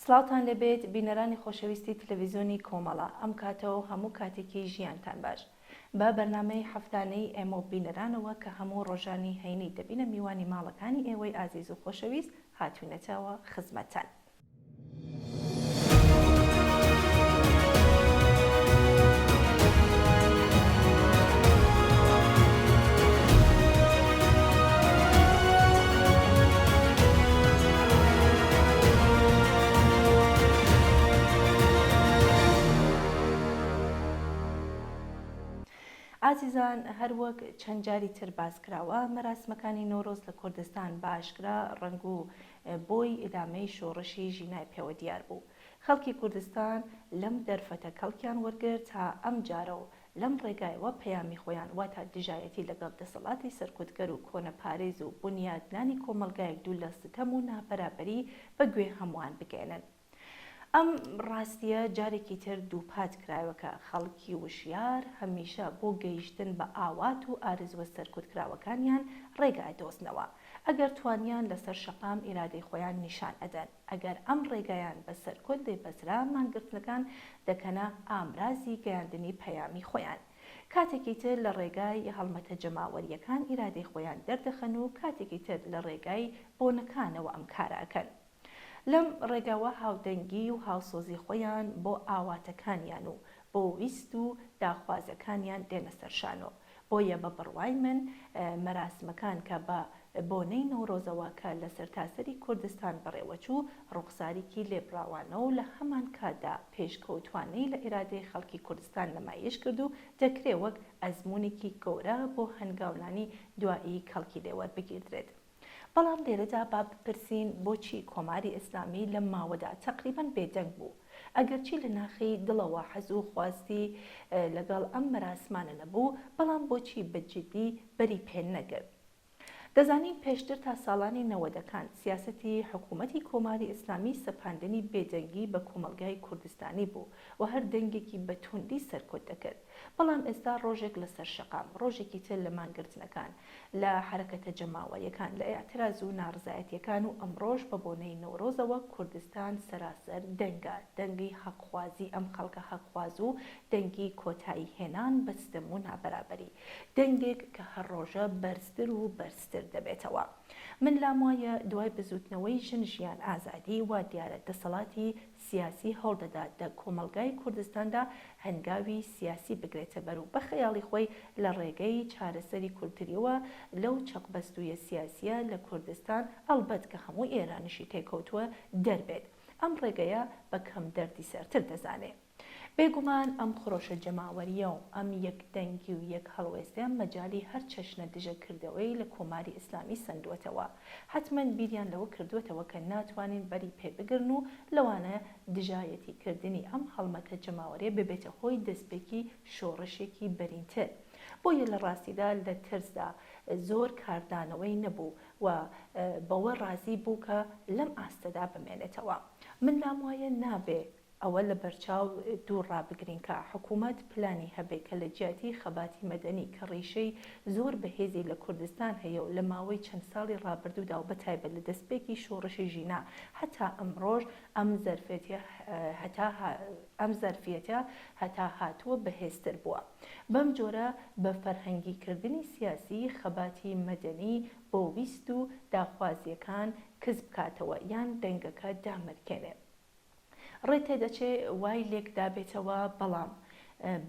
سڵاوتان لەبێت بینەرانی خۆشەویستی تەلەڤیزیۆنی کۆمەڵە ئەم کاتەوە هەموو کاتێکی ژیانتان باش بە بەرنامەی هەفتانەی ئێمە بینەرانەوە کە هەموو ڕۆژانی هەینی دەبینە میوانی ماڵەکانی ئێوەی ئازیز و خۆشەویست هاتوونەتەوە خزمەتتان. ئازیزان، هەروەک چەند جاری تر باس کراوە مەراسمەکانی نۆرۆز لە کوردستان باشکرا ڕنگ و بۆی ئیدامەی شۆڕشی ژینای پێوە دیار بوو. خەڵکی کوردستان لەم دەرفەتە کەڵکیان وەرگرت تا ئەم جارە و لەم ڕێگایەوە پەیامی خۆیان واتە دژایەتی لەگەڵ دەسەڵاتی سەرکوتگەر و کۆنەپارێز و بنیادنانی کۆمەلگایەک دوو لە ستەم و نابەرابەری بەگوێ هەمووان بگێنن. ئەم ڕاستیە جارێکی تر دووپات کرایەوەکە خەڵکی وشیار هەمیشە بۆ گەیشتن بە ئاوات و ئارزوە سەرکوتکراوەکانیان ڕێگای دۆزنەوە ئەگەر توانیان لەسەر شەقام ئیرادەی خۆیان نیشان ئەدەن. ئەگەر ئەم ڕێگایان بە سەرکوت دەیبەزرا مانگرتنەکان دەکەنە ئامرازی گەیاندنی پەیامی خۆیان. کاتێکی تر لە ڕێگای هەڵمەتە جەماوەریەکان ئیرادەی خۆیان دەردەخەن و کاتێکی تر لە ڕێگای بۆنەکانەوە ئەم کارەکەن. لەم ڕێگاوە هاودەنگی و هاوسۆزی خۆیان بۆ ئاواتەکانیان و بۆ ویست و داخوازەکانیان دێنە سەرشانۆ. بۆیە بە بڕوای من مەراسمەکان کە بە بۆنەی نەورۆزەوە کە لە سەرتاسەری کوردستان بەڕێوەچوو ڕوخساریکی لێبراوانە و لە هەمان کاتدا پێشکەوتوانەی لە ئیرادەی خەڵکی کوردستان نمایش کرد و دەکرێت وەک ئەزموونێکی گەورە بۆ هەنگاونانی دوایی کەڵکی لێوەربگیردرێت. بەڵام لێرەدا با بپرسین بۆچی کۆماری ئیسلامی لەم ماوەدا تەقریبەن بێدەنگ بوو. ئەگەرچی لە ناخی دڵەوە حەز و خواستی لەگەڵ ئەم مەراسمانە نەبوو، بەڵام بۆچی بەجددی بەری پێ نەگرت. دەزانین پێشتر تا ساڵانی 90ەکان سیاسەتی حکوومەتی کۆماری ئیسلامی سەپاندنی بێدەنگی بە کۆمەلگای کوردستانی بوو و هەر دەنگێکی بەتوندی سەرکوت دەکرد. بەڵام ئێستا ڕۆژێک لەسەر شەقام، ڕۆژێکی تر لە مانگرتنەکان، لە حرەکەتە جەماوەیەکان، لە ئێعتراز و ناڕزایەتیەکان و ئەمڕۆژ بە بۆنەی نەورۆزەوە کوردستان سەراسەر دەنگە، دەنگی حەقخوازی ئەم خەڵکە حەقخواز و دەنگی کۆتایی هێنان بە ستەم و نابەرابەری، دەنگێک کە هەر ڕۆژە بەرزتر و بەرزتر دەبێتەوە. من لام وایە دوای بزوتنەوەی ژن ئازادی وا دیارە دەسەڵاتی سیاسی هەڵدەدات لە کۆمەلگای کوردستاندا هەنگاوی سیاسی بگرێتە بەر و بە خەیاڵی خۆی لە ڕێگەی چارەسەری کورتریەوە لەو چەقبەستویە سیاسیە لە کوردستان ئەڵبەت کە هەموو ئێرانیشی تێکەوتووە دەربێت. ئەم ڕێگەیە بە کەم دەردی سەرتر دەزانێت. بێگومان ئەم خڕۆشە جەماوەریە و ئەم یەک دەنگی و یەک هەڵوێستیان مەجای هەر چەشنە دژەکردەوەی لە کۆماری ئیسلامی سندوتەوە. حتمەن بیریان لەوە کردوێتەوە کە ناتوانین بەری پێ بگرن و لەوانە دژایەتی کردنی ئەم هەڵمەتە جەماوەریە ببێتە هۆی دەستپێکی شۆڕشێکی بەرینتر. بۆیە لە ڕاستیدا لە ترسدا زۆر کاردانەوەی نەبوو و بەوە ڕازی بوو کە لەم ئاستەدا بمێنێتەوە. من لام وایە نابێ ئەوە لە بەرچاو دوو ڕابگرین کە حکوومەت پلانی هەبێت کە لە جیاتی خەباتی مەدەنی کە ڕیشەی زۆر بەهێزی لە کوردستان هەیە و لە ماوەی چەند ساڵی ڕابردوودا و بەتایبەت لە دەستپێکی شۆڕشی ژینا هەتا ئەمڕۆژ ئەم زەرفیەتە هەتا هاتووە بەهێزتر بووە. بەم جۆرە بە فەرهەنگیکردنی سیاسی خەباتی مەدەنی بۆ ویست و داخوازیەکان کەس بکاتەوە یان دەنگەکە دامەرکێنێت. ڕێتێ دەچێ وای لێک دابێتەوە، بەڵام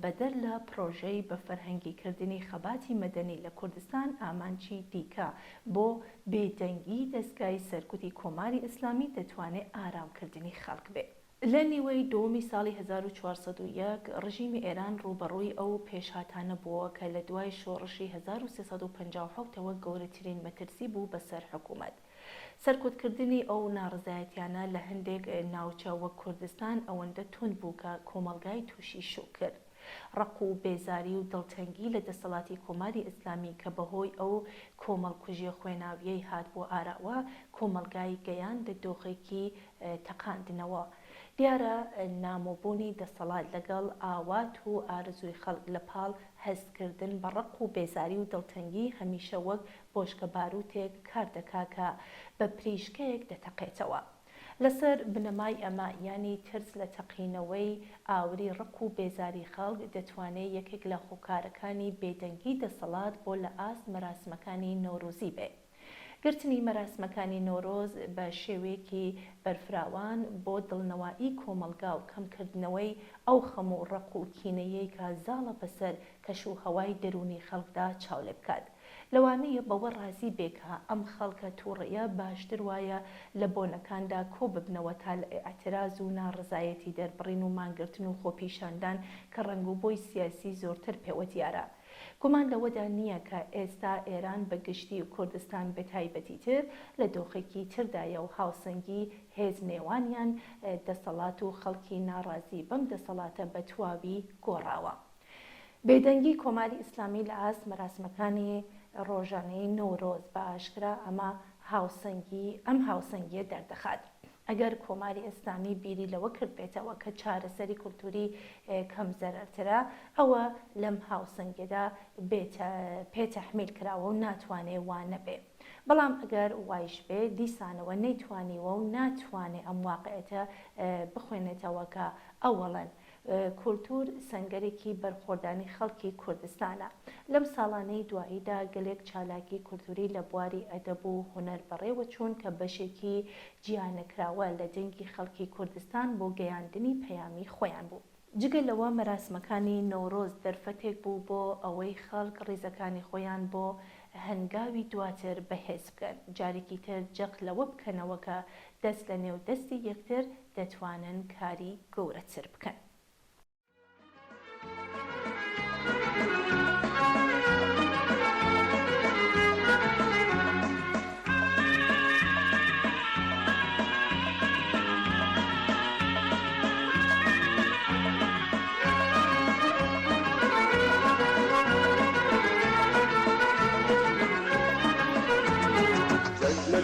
بەدەر لە پرۆژەی بە فەرهەنگیکردنی خەباتی مەدەنی لە کوردستان ئامانجی دیکە بۆ بێدەنگی دەستگای سەرکوتی کۆماری ئیسلامی دەتوانێت ئارامکردنی خەڵک بێت. لە نیوەی دووەمی ساڵی 1401 ڕژیمی ئێران ڕوبەڕووی ئەو پێشهاتانە بووە کە لە دوای شۆڕشی 1357ەوە گەورەترین مەترسی بوو بەسەر حکوومەت. سەرکوتکردنی ئەو ناڕزایەتیانە لە هەندێک ناوچە وەک کوردستان ئەوەندە تند بوو کە کۆمەلگای تووشی شوو کرد. ڕق و بێزاری و دڵتەنگی لە دەسەڵاتی کۆماری ئیسلامی کە بەهۆی ئەو کۆمەڵکوژیە خوێناویەی هات بۆ ئاراوە کۆمەلگای گەیان لە دۆخێکی تەقاندنەوە. دیارە نامۆبوونی دەسەڵات لەگەڵ ئاوات و ئارزووی خەڵک لە پاڵ هەستکردن بە ڕق و بێزاری و دڵتەنگی هەمیشە وەک بۆشکە باروتێک کار دەکا کە بە پریشکەیەک دەتەقێتەوە. لەسەر بنەمای ئەمە یانی ترس لە تەقینەوەی ئاوری ڕق و بێزاری خەڵک دەتوانێت یەکێک لە هۆکارەکانی بێدەنگی دەسەڵات بۆ لە ئاست مەراسمەکانی نۆرۆزی بێت. گرتنی مەراسمەکانی نۆرۆز بە شێوەیەکی بەرفراوان بۆ دڵنەوایی کۆمەلگا و کەمکردنەوەی ئەو خەم و ڕق و کینەیەی کە زاڵە بەسەر کەشوهەوای دەرونی خەڵکدا چاولێ بکات. لەوانەیە بەوە ڕازی بێکە ئەم خەڵکە تووڕەیە باشتر وایە لە بۆنەکاندا کۆ ببنەوە تا لە ئەعتراز و ناڕزایەتی دەربڕین و مانگرتن و خۆپیشاندان کە ڕەنگ و بۆی سیاسی زۆرتر پێوە دیارە. گومان لەوەدا نییە کە ئێستا ئێران بە گشتی و کوردستان بەتایبەتی تر لە دۆخێکی تردایە و هاوسەنگی هێز نێوانیان دەسەڵات و خەڵکی ناڕازی بەم دەسەڵاتە بە تواوی گۆڕاوە. بێدەنگی کۆماری ئیسلامی لە ئاست مەراسمەکانی ڕۆژانەی نۆرۆز بە ئاشکرا ئەم هاوسەنگیە دەردەخات. ئەگەر کۆماری ئیسلامی بیری لەوە کرد بێتەوە کە چارەسەری کولتوری کەم زەرەرترە، ئەوە لەم هاوسەنگێدا پێتەحمیل کراوە و ناتوانێ وانە بێ. بەڵام ئەگەر وایش بێ دیسانەوە نەیتوانیوە و ناتوانێ ئەم واقعەتە بخوێنێتەوە کە ئەوەڵەن کولتور سەنگەرێکی بەرخۆردانی خەڵکی کوردستانە. لەم ساڵانەی دواییدا گەلێک چالاکی کولتوری لە بواری ئەدەب و هونەر بەڕێوە چوون کە بەشێکی جیانەکراوە لە دەنگی خەڵکی کوردستان بۆ گەیاندنی پەیامی خۆیان بوو. جگە لەوە مەراسمەکانی نۆرۆز دەرفەتێک بوو بۆ ئەوەی خەڵک ڕێزەکانی خۆیان بۆ هەنگاوی دواتر بەهێز بکەن. جارێکی تر جەق لەوە بکەنەوە کە دەست لە نێو دەستی یەکتر دەتوانن کاری گەورەتر بکەن.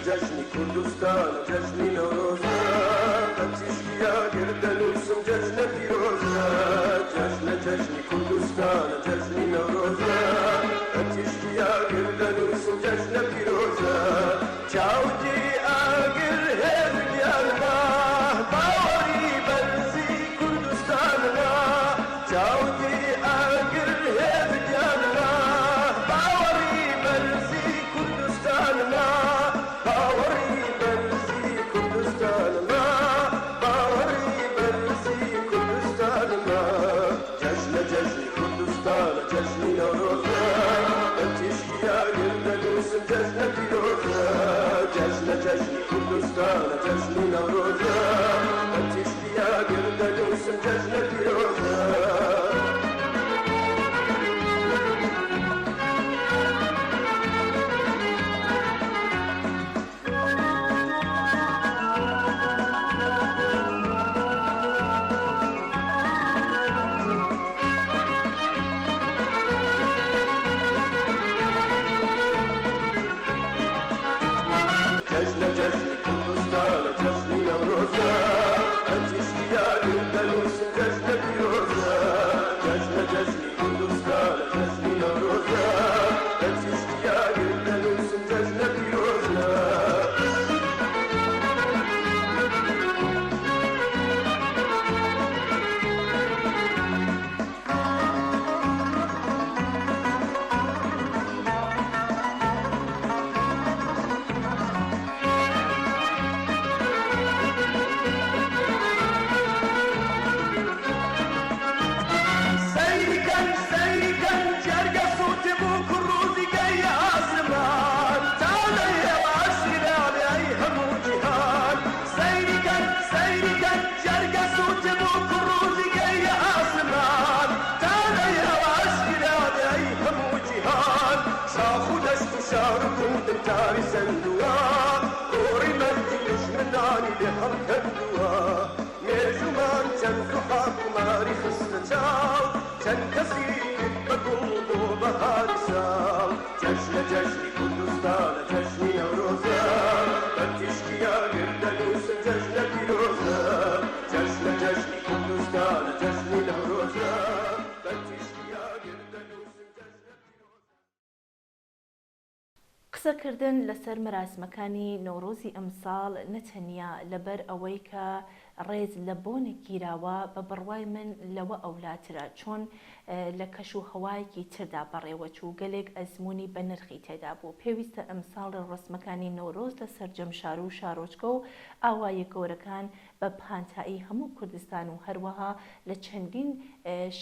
جشنی کردستان جشنی نوروزه بچشیا گردن وسم جشن پیروزه جشنی کردستان جشنی نوروزه بچشیا گردن وسم جشن پیروزه چاودی آگر هر دیارنا باوری برزی کردستان نا چاودی آگر هر دیارنا باوری برزی کردستان نا جشنی نوروزه بچشیا گردن وسم جشن پیروزه جشنی کردستان جشنی نوروزه بچشیا گردن وسم جشن پیروزه جشنی کردستان جشنی نوروزه بچشیا گردن وسم جشن پیروزه جشنی کردستان جشنی نوروزه بچشیا گردن وسم جشن پیروزه. قسەکردن لەسەر مەراسمەکانی نۆرۆزی ئەمساڵ نەتەنیا لەبەر ئەوەی کە ڕێز لە بۆنە گیراوە بە بڕوای من لەوە ئەولاترە چۆن لە کەش و هەوایەکی تردا بەڕێوەچوو گەلێک ئەزمموی بە نرخی تێدا بوو. پێویستە ئەمساڵ ڕسمەکانی نۆرۆز لە سەرجەمشار و شارۆچکە و ئاوایە گەورەکان بە پانتایی هەموو کوردستان و هەروەها لە چەندین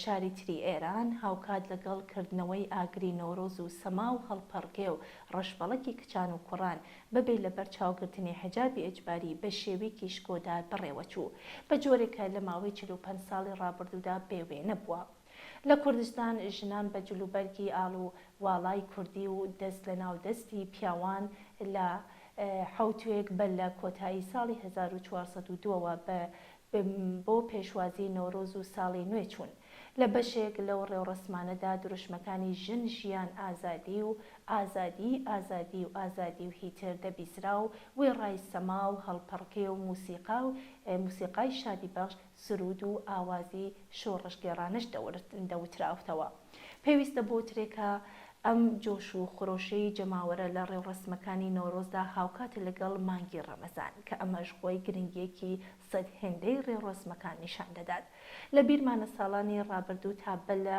شاری تری ئێران هاوکات لەگەڵ کردنەوەی ئاگری نۆرۆز و سەما و هەڵپەڕکێ و ڕەشبەڵەکی کچان و کوڕان بەبێ لەبەر چاوگرتنی حیجابی ئەجباری بە شێوەیەکی شکۆدار بەڕێوەچوو بە جۆرێکە لە ماوەی 45 ساڵی ڕابردوودا بێوێ نەبووە. لە کوردستان ژنان بە جلوبەرگی ئاڵ و واڵای کوردی و دەست لە ناو دەستی پیاوان لە حوتوێک بە لە کۆتایی ساڵی 1402ەوە بۆ پێشوازی نۆرۆز و ساڵی نوێ چوون. لە بەشێک لەو ڕێوڕسمانەدا دروشمەکانی ژن ژیان ئازادی و ئازادی و هیتر دەبیسرا و وێڕای سەما و هەڵپەڕکێ و موسیقای شادی بەخش سرود و ئاوازی شۆڕشگێڕانش دەوتراوتەوە. پێویستە بۆ ترێکە ئەم جۆش و خۆشەی جەماوەرە لە ڕێوڕسمەکانی نۆرۆزدا هاوکات لەگەڵ مانگی ڕەمەزان کە ئەمەش خۆی گرنگیەکی سەد هێندەی ڕێوڕسمەکان نیشان دەدات. لە بیرمانە ساڵانی ڕابردوو تا بە لە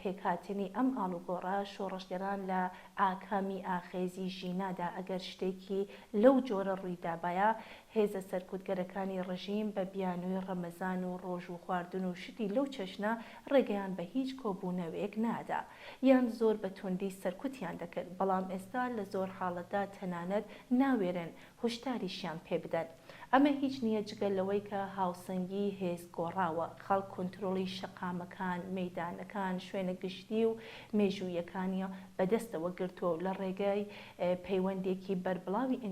پێکهاتنی ئەم ئاڵوگۆڕە شۆڕشگەران لە ئاکامی ئاخێزی ژینادا ئەگەر شتێکی لەو جۆرە ڕوویدابایە هێزە سەرکوتگەرەکانی ڕژیم بە بیانووی ڕەمەزان و ڕۆژ و خواردن و شتی لەو چەشنە ڕێگەیان بە هیچ کۆبوونەوەیەک نادا یان زۆر بە توندی سەرکوتیان دەکرد، بەڵام ئێستا لە زۆر حاڵەتدا تەنانەت ناوێرن هۆشداریشیان پێ بدەن. ئەمە هیچ نییە جگەل لەوەی کە هاوسەنگی هێز گۆڕاوە، خەڵک کۆنتترۆلی شەقامەکان، مەیدانەکان، شوێنە گشتی و مێژوویەکانیە بەدەستەوە گرتووە و لە ڕێگای پەیوەندێکی بەربڵاوی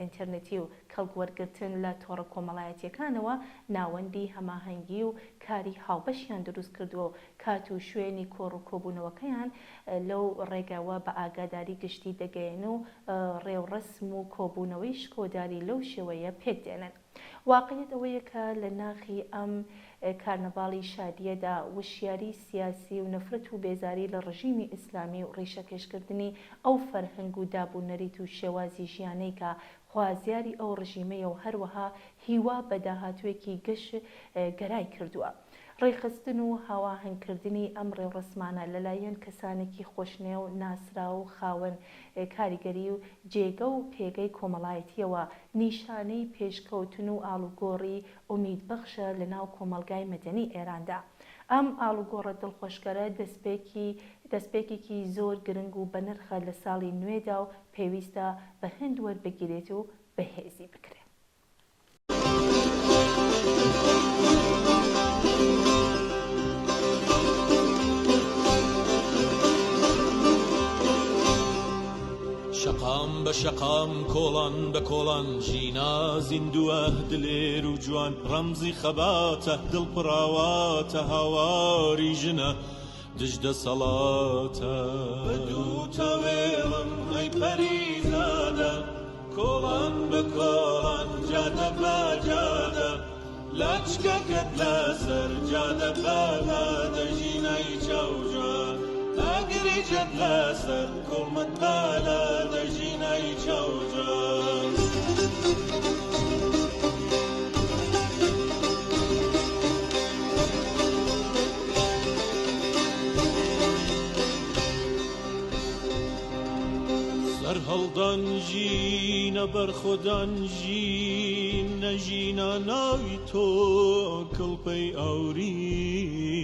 ئینتەرنێتی و کەڵگوەرگرتن لە تۆڕە کۆمەڵایەتیەکانەوە ناوەندی هەماهەنگی و کاری هاوبەشیان دروست کردووە و کات و شوێنی کۆڕ و کۆبوونەوەکەیان لەو ڕێگاوە بە ئاگاداری گشتی دەگەین و ڕێوڕسم و کۆبوونەوەی شکۆداری لەو شێوەیە پێکدێنن. واقعیت ئەوەیە کە لە ناخی ئەم کارنەڤاڵی شادیەدا وشیاری سیاسی و نەفرەت و بێزاری لە ڕژیمی ئیسلامی و ڕیشەکێشکردنی ئەو فەرهەنگ و دابوونەریت و شێوازی ژیانەی کە خوازیاری ئەو ڕژیمەیە و هەروەها هیوا بە داهاتوێکی گەش گەرای کردووە. ڕێخستن و هاواهنگکردنی ئەم ڕێوڕسمانە لەلایەن کەسانێکی خۆشنێ و ناسرا و خاوەن کاریگەری و جێگە و پێگەی کۆمەڵایەتیەوە نیشانەی پێشکەوتن و ئاڵوگۆڕی ئومیدبەخشە لە ناو کۆمەلگای مەدەنی ئێراندا. ئەم ئاڵوگۆڕە دڵخۆشکەرە دەستپێکێکی زۆر گرنگ و بەنرخە لە ساڵی نوێدا و پێویستە بە هەند وەربگیرێت و بەهێزی بکرێت. شەقام بە شەقام کۆڵان بە کۆڵان ژینا زیندووە دلێر و جوان ڕەمزی خەباتە دڵپڕاواتە هاواری ژنە دژدە سەڵاتە بەدوو تەوێڵم ئەی پەریزادە کۆڵان بە کۆڵان جادە بە جادە لاچکەکەت لەسەر جادە بەلادە ژینەی چاوجوان ئەگریجت لەسەر کوڵمت بەلادە ژینەی چاوجوان هەڵدان ژینە بەرخۆدان ژینە ژینە ناوی تۆ کڵپەی ئاورینە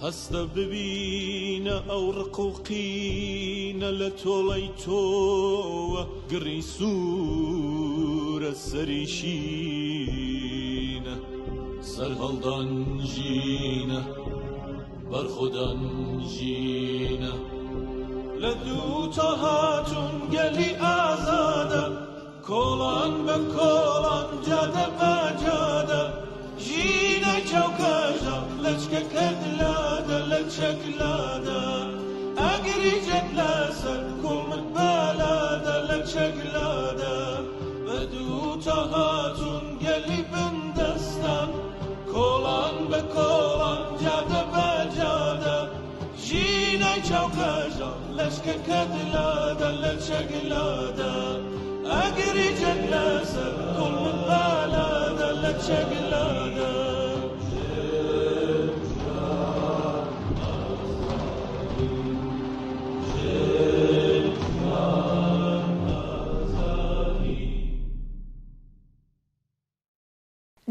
هەستە ببینە ئەو ڕقوقینە لە تۆڵەی تۆوە گڕی سوورە سەریشینە سەر هەڵدان ژینە بەرخۆدان ژینە لە دوو تا هاتون گەلی ئازادە کۆڵان بە کۆڵان جادە بە جادە ژینەی چاوکەژە لەچکەکەت لادە لە چەکلادە ئەگریجت لەسەر کوڵمت بەلادە لە چەکلادە بە دوو تا هاتون گەلی بندەستان کۆڵان بە کۆڵان جادە بە جادە ژینەی شوقجا لشك كدلادا لتشقلادا أقري جلاسة كل من بالادا لتشقلادا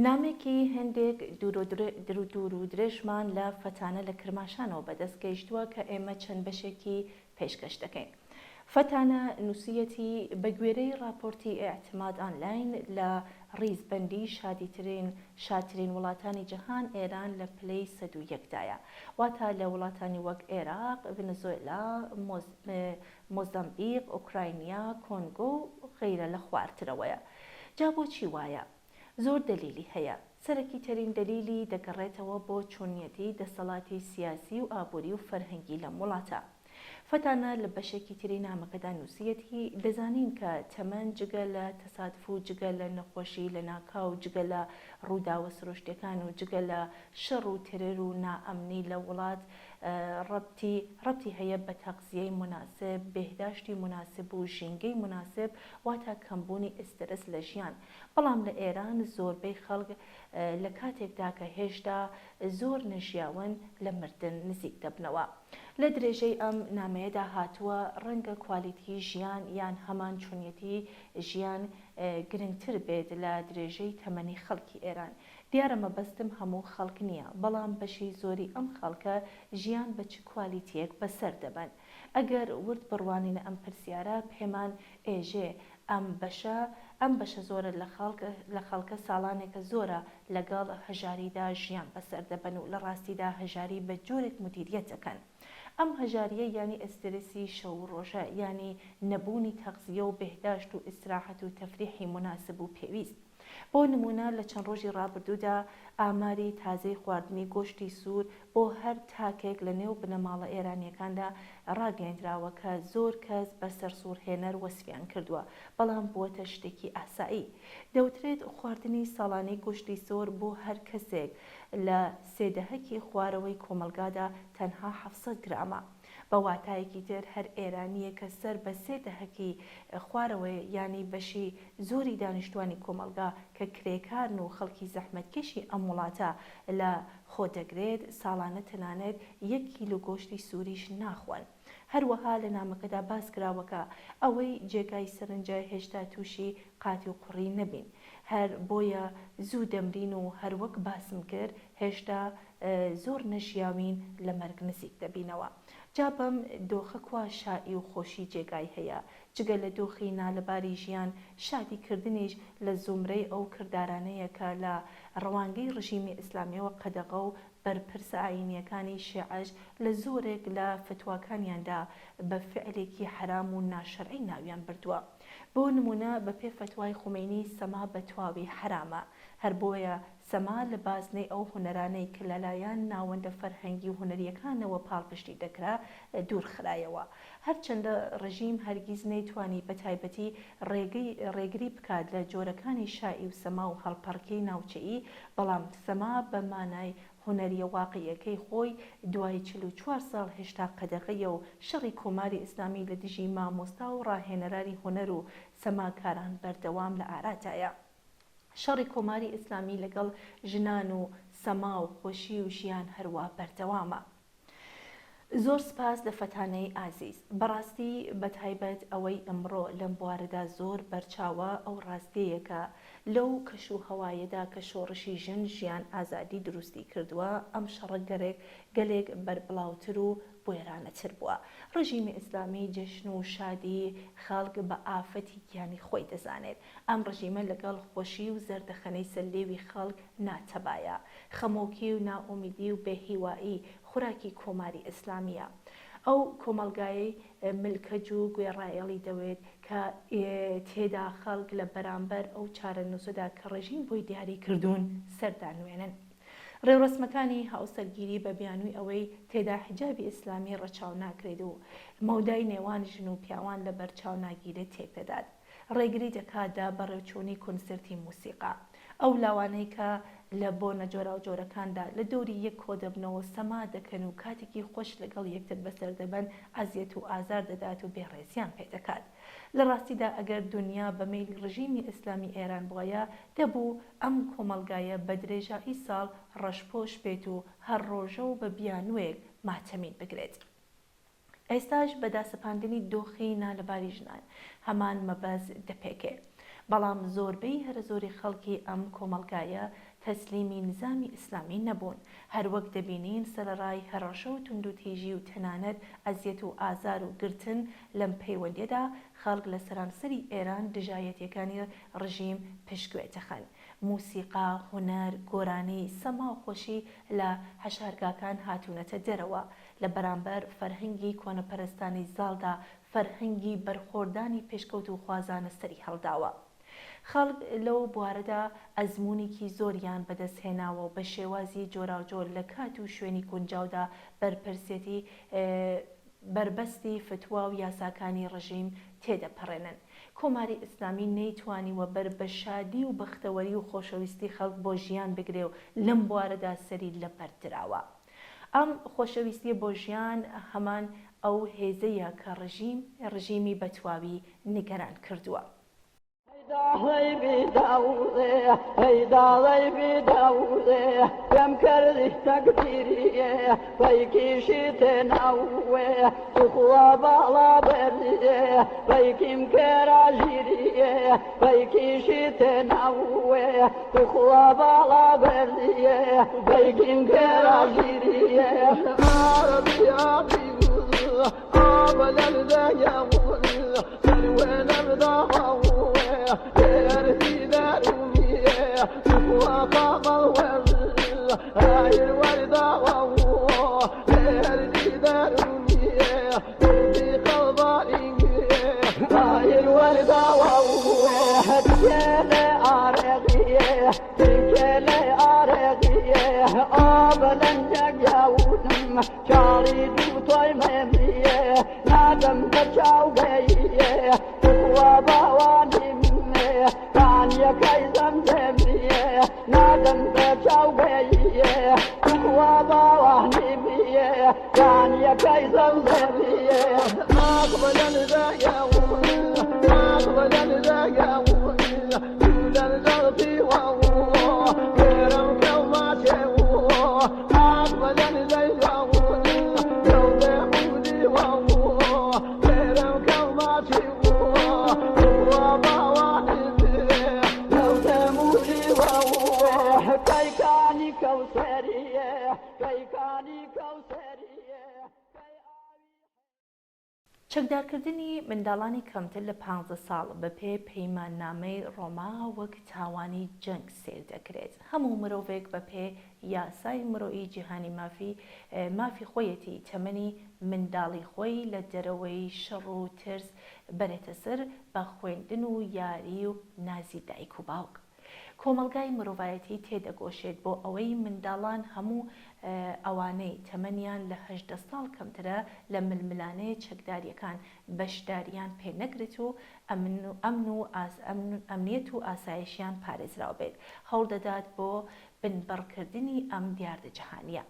نامێکی هەندێک دوور و درێژمان لە فەتانە لە کرماشانەوە بەدەست گەیشتووە کە ئێمە چەند بەشێکی پێشکەش دەکەین. فەتانە نووسیەتی بە گوێرەی راپۆرتی ئێعتماد ئۆنلاین لە ڕیزبەندی شادترین وڵاتانی جەهان ئێران لە پلەی 101دایە، واتە لە وڵاتانی وەک عێراق، ڤێنزوێلا، مۆزەمبیق، ئوکراینیا، کۆنگۆ و غەیرە لە خوارترەوەیە. جا بۆچی وایە؟ زۆر دلیلی هەیە. سەرەکی ترین دلیلی دەگەڕێتەوە بۆ چۆنیەتی دەسەڵاتی سیاسی و ئابووری و فەرهەنگی لەم وڵاتە. فەتانە لە بەشێکی تری نامەکەدا نووسیەتی دەزانین کە تەمەن جگە لە تەسادف و جگە لە نەخۆشی لە ناکاو، جگە لە ڕووداوە سروشتەکان و جگە لە شەڕ و ترێر و نائەمنی لە وڵات ڕەبتی هەیە بە تەغزیەی مناسب، بێهداشتی مناسب و ژینگەی مناسب، واتە کەمبوونی ئسترس لە ژیان. بەڵام لە ئێران زۆربەی خەڵک لە کاتێکدا کە هێشتا زۆر نەژیاون لە مردن نزیک دەبنەوە. لە درێژەی ئەم نامەیەدا هاتووە ڕەنگە کوالیتی ژیان یان هەمان چۆنیەتی ژیان گرنگتر بێت لە درێژەی تەمەنی خەڵکی ئێران. دیارە مەبەستم هەموو خەڵک نییە، بەڵام بەشی زۆری ئەم خەڵکە ژیان بە چ کوالیتیەک بەسەر دەبن. ئەگەر ورد بڕوانینە ئەم پرسیارە پێمان ئێژێ ئەم بەشە زۆرە لە خەڵکە ساڵانێکە زۆرە لەگەڵ هەژاریدا ژیان بەسەر دەبن و لە ڕاستیدا هەژاری بە جۆرێک مدیریەت دەکەن. ئەم هەژاریە ینی ئەسترسی شەو و ڕۆژە، ینی نەبوونی تەغزیە و بێهداشت و ئیستراحەت و تەفریحی مناسب و پێویست. بۆ نمونە لە چەند ڕۆژی ڕابردوودا ئاماری تازەی خواردنی گۆشتی سوور بۆ هەر تاکێک لە نێو بنەماڵە ئێرانیەکاندا ڕاگەیەندراوە کە زۆر کەس بەسەر سوورهێنەر وەسفیان کردووە، بەڵام بووەتە شتێکی ئاسایی. دەوترێت خواردنی ساڵانەی گۆشتی سۆر بۆ هەر کەسێک لە 3/10 خوارەوەی کۆمەلگادا تەنها 700 گرامە. بە واتایەکی تر هەر ئێرانیە کە سەر بە 3/10 خوارەوەی ینی بەشی زۆری دانیشتوانی کۆمەلگا کە کرێکارن و خەڵکی زەحمەتکێشی ئەم وڵاتە لە خۆ دەگرێت، ساڵانە تەنانەت 1 کیلۆ گۆشتی سووریش ناخۆن. هەروەها لە نامەکەدا باس کراوەکە ئەوەی جێگای سەرنجە هێشتا تووشی قاتی و قوڕی نەبین، هەر بۆیە زوو دەمرین و هەروەک باسم کرد هێشتا زۆر نەژیاوین لە مەرگ نزیک دەبینەوە. جا بەم دۆخە کوا شادی و خۆشی جێگای هەیە؟ جگە لە دۆخی نالەباری ژیان، شادیکردنیش لە زومرەی ئەو کردارانەیە کە لە ڕەوانگەی ڕژیمی ئیسلامیەوە قەدەغە و بەرپرسە ئاینیەکانی شیعەش لە زۆرێک لە فتواکانیاندا بە فعلێکی حرام و ناشەرعی ناویان بردووە. بۆ نمونە بە پێ فتوای خومینی سەما بە تواوی حرامە، هەر بۆیە سەما لە بازنەی ئەو هونەرانەی کە لەلایەن ناوەندە فەرهەنگی و هونەریەکانەوە پاڵپشتی دەکرا دوور خرایەوە. هەرچەندە ڕژیم هەرگیز نەیتوانی بە تایبەتی ڕێگری بکات لە جۆرەکانی شایی و سەما و هەڵپەڕکەی ناوچەیی، بەڵام سەما بە مانای هونەریە واقعیەکەی خۆی دوای 44 ساڵ هێشتا قەدەغەیە و شەڕی کۆماری ئیسلامی لە دژی مامۆستا و ڕاهێنەرانی هونەر و سەماکاران بەردەوام لە ئاراتایە. شەڕی کۆماری ئیسلامی لەگەڵ ژنان و سەما و خۆشی و ژیان هەروە بەردەوامە. زۆر سپاس لە فەتانەی ئازیز. بەڕاستی بەتایبەت ئەوەی ئەمڕۆ لەم بوارەدا زۆر بەرچاوە ئەو ڕاستیەکە لەو کەش و هەوایەدا کە شۆڕشی ژیان ئازادی دروستی کردووە، ئەم شەڕە گەلێک بەربڵاوتر و بۆێرانەتر بووە. ڕژیمی ئیسلامی جەشن و شادی خەڵک بە ئافەتی گیانی خۆی دەزانێت. ئەم ڕژیمە لەگەڵ خۆشی و زەردەخەنەی سەرلێوی خەڵک ناتەبایە. خەمۆکی و ناومیدی و بێهیوایی خوراکی کۆماری ئیسلامیە. ئەو کۆمەلگایی ملکەج و گوێڕایەڵی دەوێت کە تێدا خەڵک لە بەرامبەر ئەو چارە نووسەدا کە ڕژیم بۆی دیاری کردوون سەردانوێنن. ڕێوڕسمەکانی هاوسەرگیری بە بیانووی ئەوەی تێدا حیجابی ئیسلامی ڕەچاو ناکرێت و مەودای نێوان ژن و پیاوان لە بەرچاو ناگیرێت تێک دەدات. ڕێگری دەکاتدا بەڕێوچوونی کۆنسرتی موسیقا. ئەو لاوانەی کە لە بۆنە جۆرا و جۆرەکاندا لە دەوری یەک کۆ دەبنەوە سەما دەکەن و کاتێکی خۆش لەگەڵ یەکتر بەسەر دەبەن ئەزیەت و ئازار دەدات و بێڕێزیان پێدەکات. لە ڕاستیدا ئەگەر دنیا بە مەیلی ڕژیمی ئیسلامی ئێران بووایە دەبوو ئەم کۆمەڵگایە بە درێژایی ساڵ ڕەشپۆش بێت و هەر ڕۆژە و بە بیانوێک ماتەمین بگرێت. ئێستاش بە داسەپاندنی دۆخی نالەباری ژنان هەمان مەبەست دەپێکێ، بەڵام زۆربەی هەرە زۆری خەڵکی ئەم کۆمەڵگایە تەسلیمی نظامی ئیسلامی نەبوون. هەروەک دەبینین سەرەڕای هەڕەشە و توندوتیژی و تەنانەت ئەزیەت و ئازار و گرتن لەم پەیوەندیەدا خەڵک لە سەرانسەری ئێران دژایەتیەکانی ڕژیم پشتگوێتەخەن. موسیقا، هونەر، گۆرانی، سەما و خۆشی لە هەشارگاکان هاتوونەتە دەرەوە. لە بەرامبەر فەرهەنگی کۆنەپەرستانی زاڵدا فەرهەنگی بەرخۆردانی پێشکەوت و خوازانە سەری هەڵداوە. خەڵک لەو بوارەدا ئەزمونێکی زۆریان بەدەستهێناوە و بە شێوازی جۆراوجۆر لە کات و شوێنی گونجاودا بەرپرسێتی بربەستی فتوا و یاساکانی ڕژیم تێدەپەڕێنن. کۆماری ئیسلامی نەیتوانیوە بەر بە شادی و بەختەوەری و خۆشەویستی خەڵک بۆ ژیان بگرێ و لەم بوارەدا سەری لەبەردراوە. ئەم خۆشەویستی بۆ ژیان هەمان ئەو هێزەیە کە ڕژیمی بەتواوی نیگەران کردووە. هيدي داوزي هيدي داوزي كم كردي تقديري فيكي شتناوي تخوا بالا بردي فيكي مكراجيري فيكي شتناوي تخوا بالا بردي فيكي مكراجيري عربي عربي قابل الزياوي وين بداوي يرثي داروني وقام الورد هاي الوردة وهو يرثي داروني في قلبي هاي الوردة وهو تجلي أرغيه تجلي أرغيه أبلا جاوتم شاري دوتوي ممريه نادم تشاوغيه وبواني يا كيزم دميه نادم بچاويه وبواني كان يا كيزم دميه أقبل الزياوي أقبل الزياوي الزلطي وهو كرم كما شهو أقبل الزياوي يوم يهودي وهو كرم كما شهو كيكاني كوثرية كيكاني كوثرية چەکدارکردنی منداڵانی کەمتر لە 15 ساڵ بەپێ پەیماننامەی ڕۆما وەک تاوانی جەنگ سێر دەکرێت. هەموو مرۆڤێک بەپێ یاسای مرۆیی جیهانی مافی خۆیەتی تەمەنی منداڵی خۆی لە دەرەوەی شەڕ و ترس بەرێتە سەر بە خوێندن و یاری و نازی دایک و باوک. کۆمەلگای مرۆڤایەتی تێدەگۆشێت بۆ ئەوەی منداڵان هەموو ئەوانەی تەمەنیان لە 18 ساڵ کەمترە لە ململانەیە چەکداریەکان بەشداریان پێ نەگرێت و ئەمنیەت و ئاسایشیان پارێزراو بێت. هەوڵ دەدات بۆ بنبڕکردنی ئەم دیاردە جەهانیە.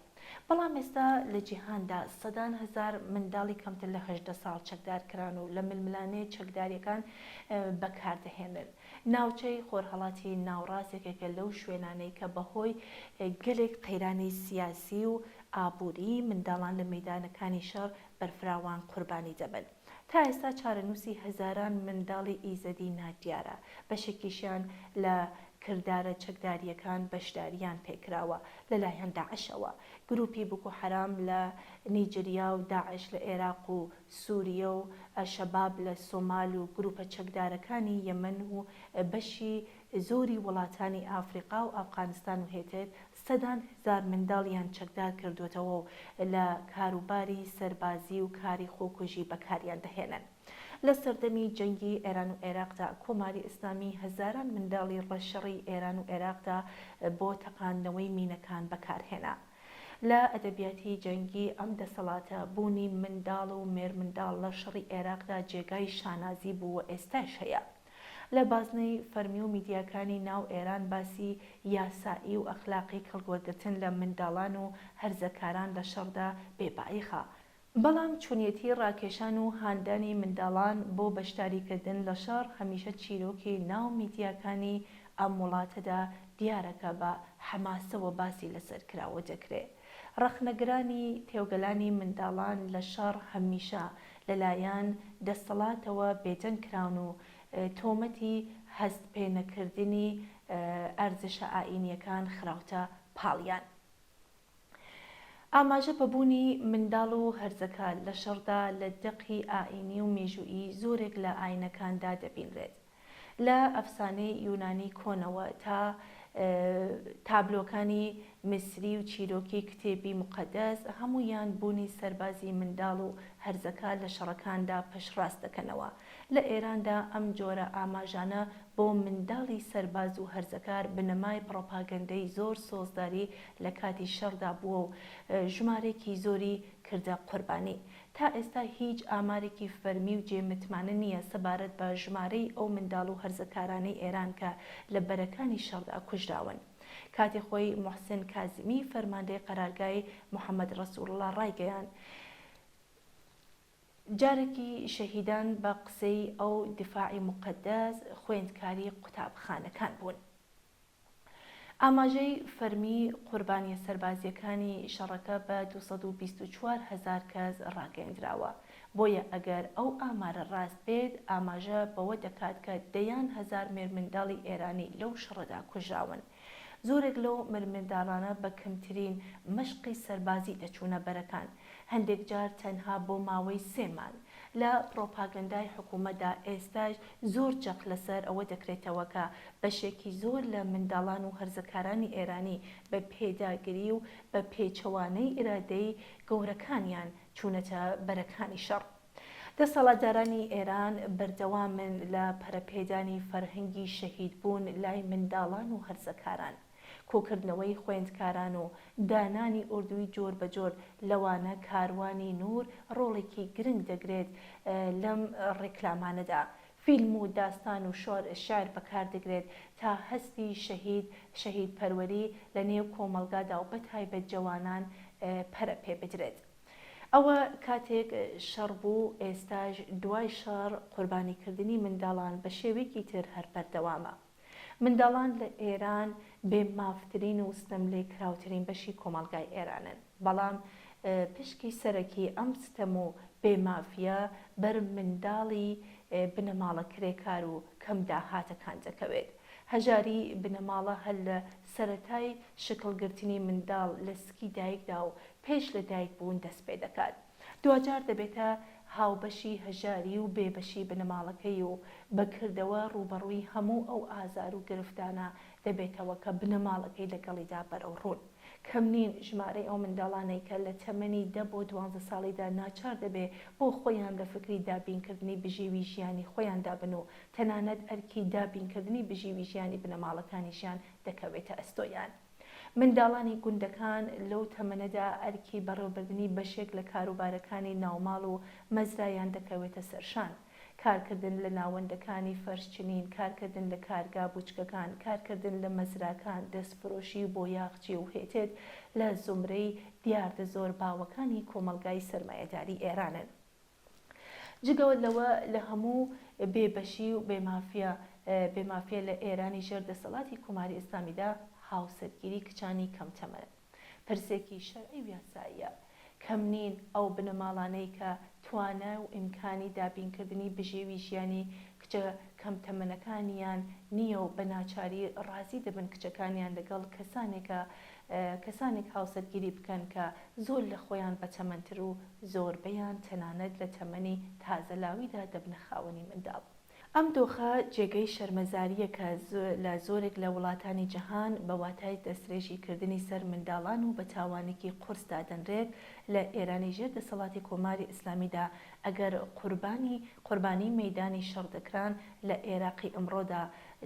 بەڵام ئێستا لە جیهاندا سەدان هزار منداڵی کەمتر لە 18 ساڵ چەکدارکران و لە ململانەیە چەکداریەکان بەکاردەهێنن. ناوچەی خۆرهەڵاتی ناوڕاستێکێکە لەو شوێنانەی کە بەهۆی گەلێک قەیرانی سیاسی و ئابووری منداڵان لە مەیدانەکانی شەڕ بەرفراوان قوربانی دەبن. تا ئێستا چارەنووسی هەزاران منداڵی ئیزەدی نادیارە، بەشێکیشیان لە کردارە چەکداریەکان بەشداریان پێکراوە لەلایەن داعشەوە. گروپی بوکو حرام لە نیجریا و داعش لە عێراق و سووریە و شەباب لە سۆمال و گروپە چەکدارەکانی یەمەن و بەشی زۆری وڵاتانی ئافریقا و ئەفغانستان و هێتر سەدان هزار منداڵیان چەکدار کردوێتەوە و لە کاروباری سەربازی و کاری خۆکوژی بەکاریان دەهێنن. لە سەردەمی جەنگی ئێران و عێراقدا کۆماری ئیسلامی هەزاران منداڵی ڕەشەڕی ئێران و عێراقدا بۆ تەقاندنەوەی مینەکان بەکارهێنا. لە ئەدەبیاتی جەنگی ئەم دەسەڵاتە بوونی منداڵ و مێرمنداڵ لە شەڕی عێراقدا جێگای شانازی بوو و ئێستاش هەیە. لە بازنەی فەرمی و میدیاکانی ناو ئێران باسی یاسایی و ئەخلاقی کەڵگوەرگرتن لە منداڵان و هەرزەکاران لە شەڕدا بێبایخە. بەڵام چونیەتی ڕاکێشان و هاندانی منداڵان بۆ بەشداریکردن لە شەڕ هەمیشە چیرۆکی ناو میدیاکانی ئەم وڵاتەدا دیارەکە بە حەماسەوە باسی لەسەر کراوە دەکرێت. ڕەخنەگرانی تێوگەلانی منداڵان لە شەڕ هەمیشە لەلایەن دەسەڵاتەوە بێجەنگ کراون و تۆمەتی هەست پێنەکردنی ئەرزشە ئاینیەکان خراوتە پاڵیان. ئاماژە بەبوونی منداڵ و هەرزەکار لە شەڕدا لە دەقی ئاینی و مێژویی زۆرێک لە ئاینەکاندا دەبینرێت. لە ئەفسانەی یونانی کۆنەوە تا تابلۆکانی میسری و چیرۆکی کتێبی مقەدەس هەموویان بوونی سەربازی منداڵ و هەرزەکار لە شەڕەکاندا پشتڕاست دەکەنەوە. لە ئێراندا ئەم جۆرە ئاماژانە بۆ منداڵی سەرباز و هەرزەکار بنەمای پرۆپاگەندەی زۆر سۆزداری لە کاتی شەڕدا بووە و ژمارێکی زۆری کردە قوربانی. تا ئێستا هیچ ئامارێکی فەرمی و جێمتمانە نییە سەبارەت بە ژمارەی ئەو منداڵ و هەرزەکارانەی ئێران کە لە بەرەکانی شەڕدا کوژراون. کاتی خۆی محسن کازمی فەرماندەی قەرارگای محەممەد ڕەسوڵڵڵا ڕایگەیان جارێکی شەهیدان بە قسەی ئەو دیفاعی مقەدەس خوێندکاری قوتابخانەکان بوون. ئاماژەی فەرمی قوربانیە سەربازیەکانی شەڕەکە بە 224,000 کەس ڕاگەیەندراوە. بۆیە ئەگەر ئەو ئامارە ڕاست بێت ئاماژە بەوە دەکات کە دەیان هەزار مێرمنداڵی ئێرانی لەو شەڕەدا کوژراون. زۆرێک لەو مێرمنداڵانە بە کەمترین مەشقی سەربازی دەچوونە بەرەکان، هەندێک جار تەنها بۆ ماوەی 3 مانگ. لە پرۆپاگەندای حکوومەتدا ئێستاش زۆر جەق لەسەر ئەوە دەکرێتەوە کە بەشێکی زۆر لە منداڵان و هەرزەکارانی ئێرانی بە پێداگری و بە پێچەوانەی ئیرادەی گەورەکانیان چوونەتە بەرەکانی شەڕ. دەسەڵاتدارانی ئێران بەردەوامن لە پەرەپێدانی فەرهەنگی شەهیدبوون لای منداڵان و هەرزەکاران. کۆکردنەوەی خوێندکاران و دانانی ئوردوی جۆر بە جۆر لەوانە کاروانی نور ڕۆڵێکی گرنگ دەگرێت لەم ڕێکلامانەدا. فیلم و داستان و شعر بەکاردەگرێت تا هەستی شەهید پەروەری لە نێو کۆمەلگادا و بەتایبەت جوانان پەرەپێ بدرێت. ئەوە کاتێک شەڕ بوو، ئێستاش دوای شەڕ قوربانیکردنی منداڵان بە شێوەیەکی تر هەر بەردەوامە. منداڵان لە ئێران بێمافترین و ستەم لێ کراوترین بەشی کۆمەلگای ئێرانن، بەڵام پشکی سەرەکی ئەم ستەم و بێمافیە بەر منداڵی بنەماڵە کرێکار و کەم داهاتەکان دەکەوێت. هەژاری بنەماڵە هەر لە سەرەتای شکڵگرتنی منداڵ لە سکی دایکدا و پێش لە دایک بوون دەست پێ دەکات. دوجار دەبێتە هاوبەشی هەژاری و بێبەشی بنەماڵەکەی و بەکردەوە ڕوبەڕووی هەموو ئەو ئازار و گرفتانە دەبێتەوە کە بنەماڵەکەی لەگەڵیدا بەرەو ڕوون. کەم نین ژمارەی ئەو منداڵانەی کە لە تەمەنی 10 بۆ 12 ساڵیدا ناچار دەبێ بۆ خۆیان لە فکری دابینکردنی بژێوی ژیانی خۆیان دابن و تەنانەت ئەرکی دابینکردنی بژێوی ژیانی بنەماڵەکانیشیان دەکەوێتە ئەستۆیان. منداڵانی گوندەکان لەو تەمەنەدا ئەرکی بەڕێوەبردننی بەشێک لە کاروبارەکانی ناوماڵ و مەزرایان دەکەوێتە سەرشان. کارکردن لە ناوەندەکانی فەرشچنین، کارکردن لە کارگا بوچکەکان، کارکردن لە مەزراکان، دەستفرۆشی بۆ یاخچی و هێتێت لە زمرەی دیاردە زۆر باوەکانی کۆمەلگای سەرمایەداری ئێرانن. جگەوە لەوە لە هەموو بێبەشی و بێمافیە لە ئێرانی ژێر دەسەڵاتی کۆماری ئیسلامیدا هاوسەرگیری کچانی کەم تەمەن پرسێکی شەرعی و یاساییە. کەم نین ئەو بنەماڵانەی کە توانای و ئیمکانی دابینکردنی بژێوی ژیانی کچە کەم تەمەنەکانیان نییە و بە ناچاری ڕازی دەبن کچەکانیان لەگەڵ کەسانێک هاوسەرگیری بکەن کە زۆر لە خۆیان بەتەمەنتر و زۆربەیان تەنانەت لە تەمەنی تازەلاویدا دەبنە خاوەنی منداڵ. ئەم دۆخە جێگەی شەرمەزاریە کە لە زۆرێک لە وڵاتانی جەهان بە واتای دەستێژی کردنی سەر منداڵان و بە تاوانێکی قورسدا دەنرێت. لە ئێرانی ژێر دەسەڵاتی کۆماری ئیسلامیدا ئەگەر قوربانی مەیدانی شەڕ دەکران لە عێراقی ئەمڕۆدا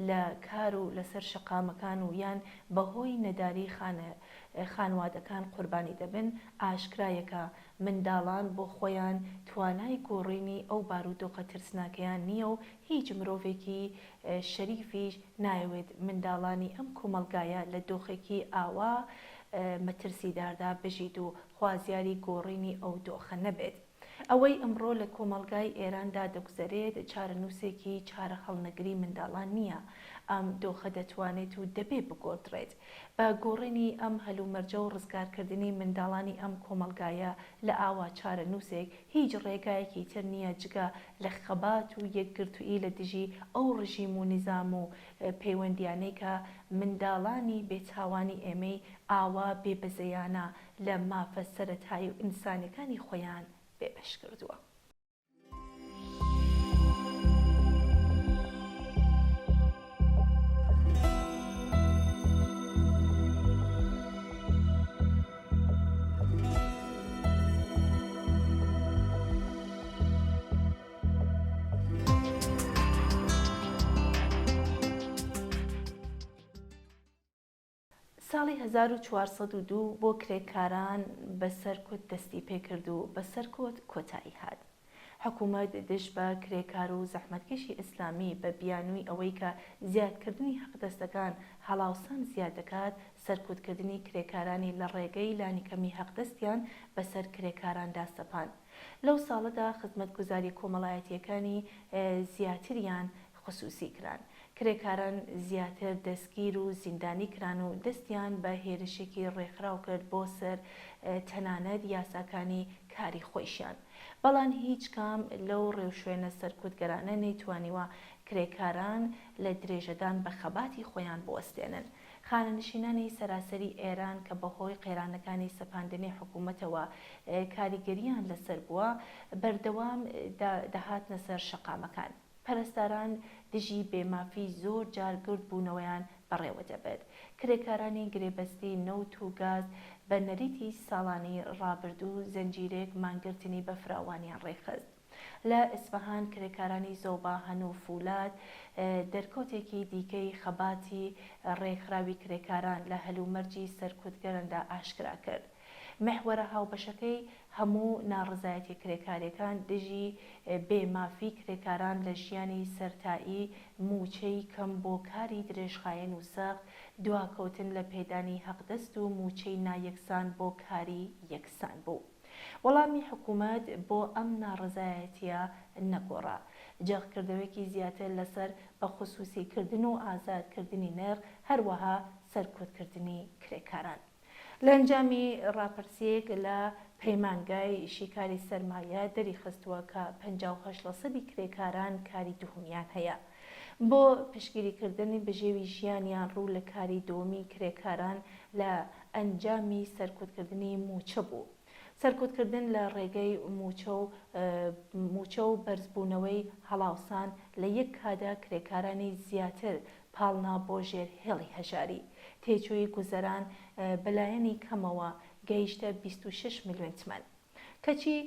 لە کار و لەسەر شەقامەکان و یان بەهۆی نەداری خانوادەکان قوربانی دەبن، ئاشکرایەکە منداڵان بۆ خۆیان توانای گۆڕینی ئەو بارودۆخە ترسناکەیان نییە و هیچ مرۆڤێکی شەریفیش نایەوێت منداڵانی ئەم کۆمەلگایە لە دۆخێکی ئاوا مەترسیداردا بژیت و خوازیاری گۆڕینی ئەو دۆخە نەبێت. ئەوەی ئەمڕۆ لە کۆمەلگای ئێراندا دەگوزارێت چارەنووسێکی چارە هەڵنەگری منداڵان نییە. ئەم دۆخە دەتوانێت و دەبێت بگۆڕدرێت. بە گۆڕینی ئەم هەلومەرجە و ڕزگارکردنی منداڵانی ئەم کۆمەلگایە لە ئاوا چارەنووسێک هیچ ڕێگایەکی تر نییە جگە لە خەبات و یەکگرتووی لە دژی ئەو ڕژیم و نظام و پەیوەندیانەی کە منداڵانی بێتاوانی ئێمەی ئاوا بێبەزەیانە لە مافە سەرەتایی و ئینسانیەکانی خۆیان بێبەش کردووە. ساڵی 1402 بۆ کرێکاران بە سەرکوت دەستی پێکرد و بە سەرکوت کۆتایی هات. حکوومەت دژ بە کرێکار و زەحمەتکێشی ئیسلامی بە بیانووی ئەوەی کە زیادکردنی حەقدەستەکان هەڵاوسان زیاد دەکات، سەرکوتکردنی کرێکارانی لە ڕێگەی لانیکەمی حەقدەستیان بەسەر کرێکاراندا سەپاند. لەو ساڵەدا خزمەتگوزاری کۆمەڵایەتیەکانی زیاتریان خصوصی کران. کرێکاران زیاتر دەستگیر و زیندانی کران و دەستیان بە هێرشێکی ڕێکخراو کرد بۆ سەر تەنانەت یاساکانی کاری خۆیشیان. بەڵام هیچ کام لەو ڕێوشوێنە سەرکوتگەرانە نەیتوانیوە کرێکاران لە درێژەدان بە خەباتی خۆیان بوەستێنن. خانەنشینانی سەراسەری ئێران کە بەهۆی قێرانەکانی سەپاندنی حکوومەتەوە کاریگەریان لەسەر بووە، بەردەوام دەهاتنە سەر شەقامەکان. پەرستاران دژی بێمافی زۆر جار گرد بوونەوەیان بەڕێوە دەبێت. کرێکارانی گرێبەستی نەوت و گاز بە نەریتی ساڵانی ڕابردوو زەنجیرێک مانگرتنی بە فراوانیان ڕێخست. لە ئیسفەهان کرێکارانی زەوباهەن و فولاد دەرکەوتێکی دیکەی خەباتی ڕێکخراوی کرێکاران لە هەلومەرجی سەرکوتگەراندا ئاشکرا کرد. محوەرە هاوبەشەکەی هەموو ناڕزایەتی کرێکاریەکان دژی بێمافی کرێکاران لە ژیانی سەرتایی موچەی کەم بۆ کاری درێژخایەن و سەخت، دواکەوتن لە پێدانی حەقدەست و موچەی نایەکسان بۆ کاری یەکسان بوو. وەڵامی حکوومەت بۆ ئەم ناڕزایەتیە نەگۆڕا. جەخکردەوەیەکی زیاتر لەسەر بە خصوصیکردن و ئازادکردنی نرخ، هەروەها سەرکوتکردنی کرێکاران. لە ئەنجامی ڕاپرسیەک لە پەیمانگای شیکاری سەرمایە دەریخستووە کە 58% کرێکاران کاری دووهەمیان هەیە. بۆ پشگیریکردنی بژێوی ژیانیان ڕوو لە کاری دووەمی کرێکاران لە ئەنجامی سەرکوتکردنی موچە بوو. سەرکوتکردن لە ڕێگەی موچە و بەرزبوونەوەی هەڵاوسان لە یەک کادا کرێکارانی زیاتر پاڵنا بۆ ژێر هێڵی هەژاری. تێچووی گوزەران بەلایەنی کەمەوە گەیشتە 26 میلیۆن تمەن. کەچی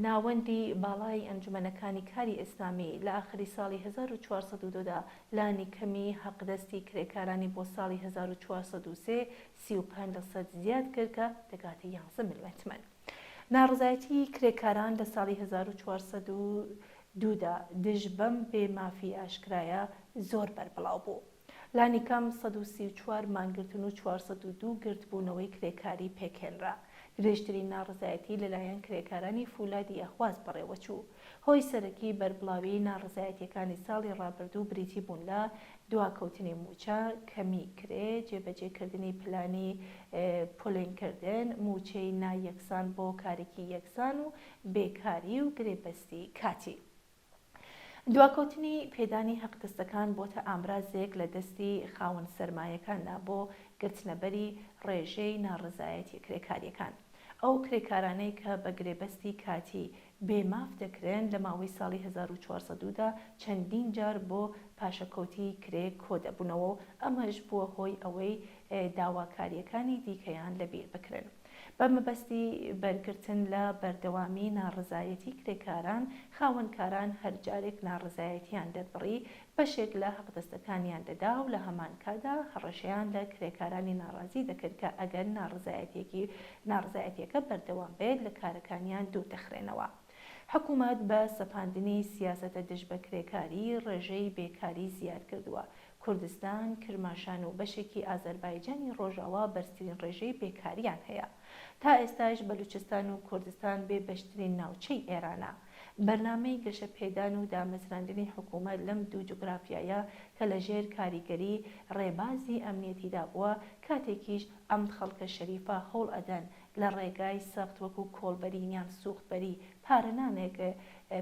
ناوەندی باڵای ئەنجومەنەکانی کاری ئیسلامی لە ئاخری ساڵی 1402دا لانی کەمی حەقدەستی کرێکارانی بۆ ساڵی 1403 35% زیاد کرد کە دەگاتە 11 میلیۆن تمەن. ناڕزایەتی کرێکاران لە ساڵی 1402دا دژ بەم بێمافی ئاشکرایە زۆر بەربڵاو بوو. لانی کەم 134 مانگرتن و 402 گرتبوونەوەی کرێکاری پێکهێنرا. درێژترین ناڕزایەتی لەلایەن کرێکارانی فولادی ئەخواز بەڕێوەچوو. هۆی سەرەکی بەربڵاوی ناڕزایەتیەکانی ساڵی ڕابردوو بریتی بوون لە دواکەوتنی موچە، کەمی کرێ، جێبەجێکردنی پلانی پۆلینکردن، موچەی نایەکسان بۆ کارێکی یەکسان و بێکاری و گرێبەستی کاتی. دواکەوتنی پێدانی حەقدەستەکان بۆتە ئامرازێک لە دەستی خاوەن سەرمایەکاندا بۆ گرتنەبەری ڕێژەی ناڕزایەتی کرێکاریەکان. ئەو کرێکارانەی کە بە گرێبەستی کاتی بێماف دەکرێن لە ماوەی ساڵی 1402دا چەندین جار بۆ پاشەکەوتی کرێ کۆ دەبوونەوە و ئەمەش بووە هۆی ئەوەی داواکاریەکانی دیکەیان لەبیر بکرێن. بە مەبەستی بەرگرتن لە بەردەوامی ناڕزایەتی کرێکاران خاوەنکاران هەرجارێک ناڕزایەتیان دەربڕی بەشێک لە حەقدەستەکانیان دەدا و لە هەمان کادا هەڕەشەیان لە کرێکارانی ناڕازی دەکرد کە ئەگەر ناڕزایەتیەکە بەردەوام بێت لە کارەکانیان دوور دەخرێنەوە. حکوومەت بە سەپاندنی سیاسەتە دژ بە کرێکاری ڕێژەی بێکاری زیاد کردووە. کوردستان، کرماشان و بەشێکی ئازەربایجانی ڕۆژاوا بەرزترین ڕێژەی بێکاریان هەیە. تا ئێستاش بەلوچستان و کوردستان بێ بەشترین ناوچەی ئێرانە. بەرنامەی گەشە پێدان و دامەزراندنی حکوومەت لەم دوو جوگرافیایە کە لەژێر کاریگەری ڕێبازی ئەمنیەتیدا بووە، کاتێکیش ئەم خەڵکە شەریفە هەوڵ ئەدەن لە ڕێگای سەخت وەکو کۆڵبەرینیان سوختبەری پارەنانێک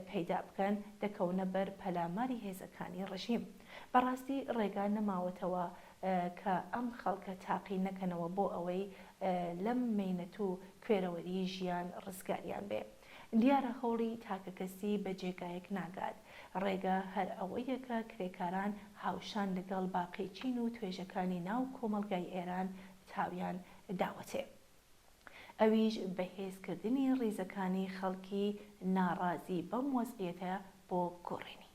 پەیدا بکەن دەکەونە بەر پەلاماری هێزەکانی ڕژیم. بەڕاستی ڕێگا نەماوەتەوە کە ئەم خەڵکە تاقی نەکەنەوە بۆ ئەوەی لەم مینەت و کوێرەوەری ژیان ڕزگاریان بێ. دیارە هەوڵی تاکەکەسی بە جێگایەک ناگات. ڕێگا هەر ئەوەیەکە کرێکاران هاوشان لەگەڵ باقی چین و توێژەکانی ناو کۆمەلگای ئێران تاویان داوەتێ. ئەویش بەهێزکردنی ڕیزەکانی خەڵکی ناڕازی بەم وەزعیەتە بۆ گۆڕینی.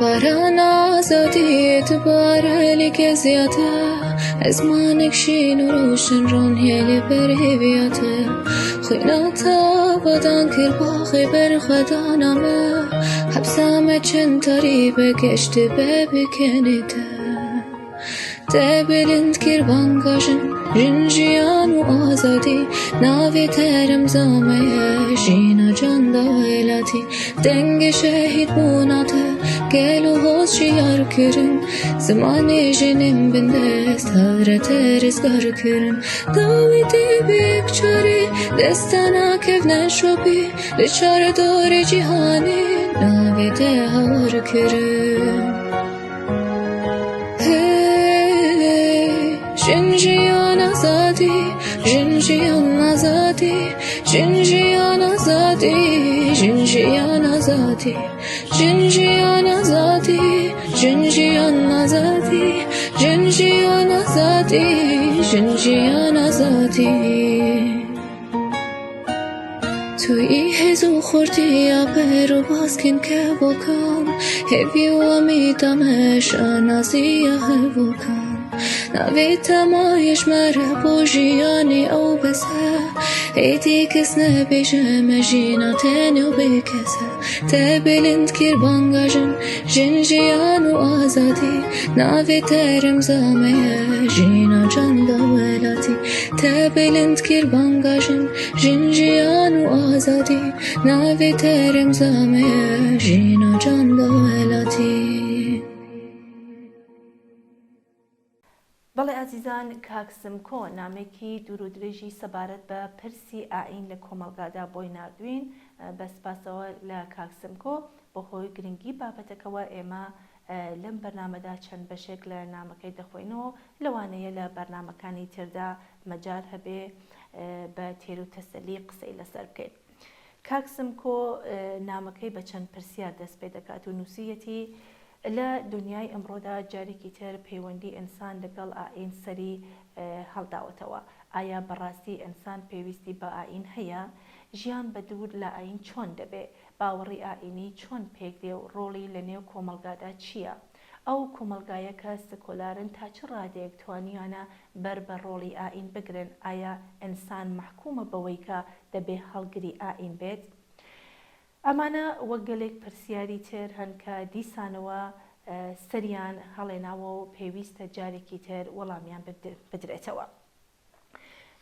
باران ئازادیت بارەلێکە زیاتە ئەزمانێک شین و ڕۆشن ڕۆنیە لێ بەرهێویاتە خوێناتە بەدان کرد باخی بەرخەدانامە هەبسامە چەند تاری بەگەشت بە بکەنێتە دەبلند کرد بانگاژن ژنجیان و ئازادی ناوێتە رەمزامەیە ژینە جاندا وێلاتی دەنگە شەهید بووناتە گەل و هۆزی یارکردن زمانێ ژنم بندەست هەورەتە ڕزگارکردن داوی دێبێک چارێ دەستە ناکەونە شۆپی لە چارە دۆرە جیهانێ ناوێتە هەوارکردن ژنجیان ئازادی ژنجیان ئازادی ژنجیان ئازادی ژنجیان ئازادی ژنجیان ئازادی ژنجیان ئازادی ژنجیان ئازادی ژنجیان ئازادی توی هێز و خوردی ئابەر و باسکین کە بۆکان هێوی وەمی دەمەشە نازیە هەبووکان ناوێتە مایشمەرە بۆ ژیانی ئەو بەسە هێتی کەس نەبێژەمە ژینە تێنێ و بێکەسە تەبلند کرد بانگاژن ژنجیان و ئازادی ناوێتە رەمزامەیە ژینە جاندا وێلاتی تەبلند کرد بانگاژن ژنجیان و ئازادی ناوێتە رەمزامەیە ژینە جاندا وێلاتی. بەڵێ ئازیزان، کاکسمکۆ نامێکی دوور و درێژی سەبارەت بە پرسی ئاین لە کۆمەلگادا بۆی نردوین. بە سپاسەوە لە کاکسمکۆ بەهۆی گرنگی بابەتەکەوە ئێمە لەم بەرنامەدا چەند بەشێک لە نامەکەی دەخۆینەوە لەوانەیە لە بەرنامەکانی تردا مەجال هەبێ بە تێر و تەسەلی قسەی لەسەر بکەین. کاکسمکۆ نامەکەی بە چەند پرسیار دەست پێ دەکات و نووسیەتی لە دنیای ئەمڕۆدا جارێکی تر پەیوەندی ئینسان لەگەڵ ئاین سەری هەڵداوەتەوە. ئایا بەڕاستی ئینسان پێویستی بە ئاین هەیە؟ ژیان بە دوور لە ئاین چۆن دەبێ؟ باوەڕی ئاینی چۆن پێک دێ و ڕۆڵی لە نێو کۆمەلگادا چییە؟ ئەو کۆمەلگایە کە سکۆلارن تا چ ڕادەیەک توانیانە بەر بە ڕۆڵی ئاین بگرن؟ ئایا ئینسان محکومە بەوەی کە دەبێ هەڵگری ئاین بێت؟ ئەمانە وەک گەلێک پرسیاری تر هەن کە دیسانەوە سەریان هەڵێناوە و پێویستە جارێکی تر وەڵامیان بدرێتەوە.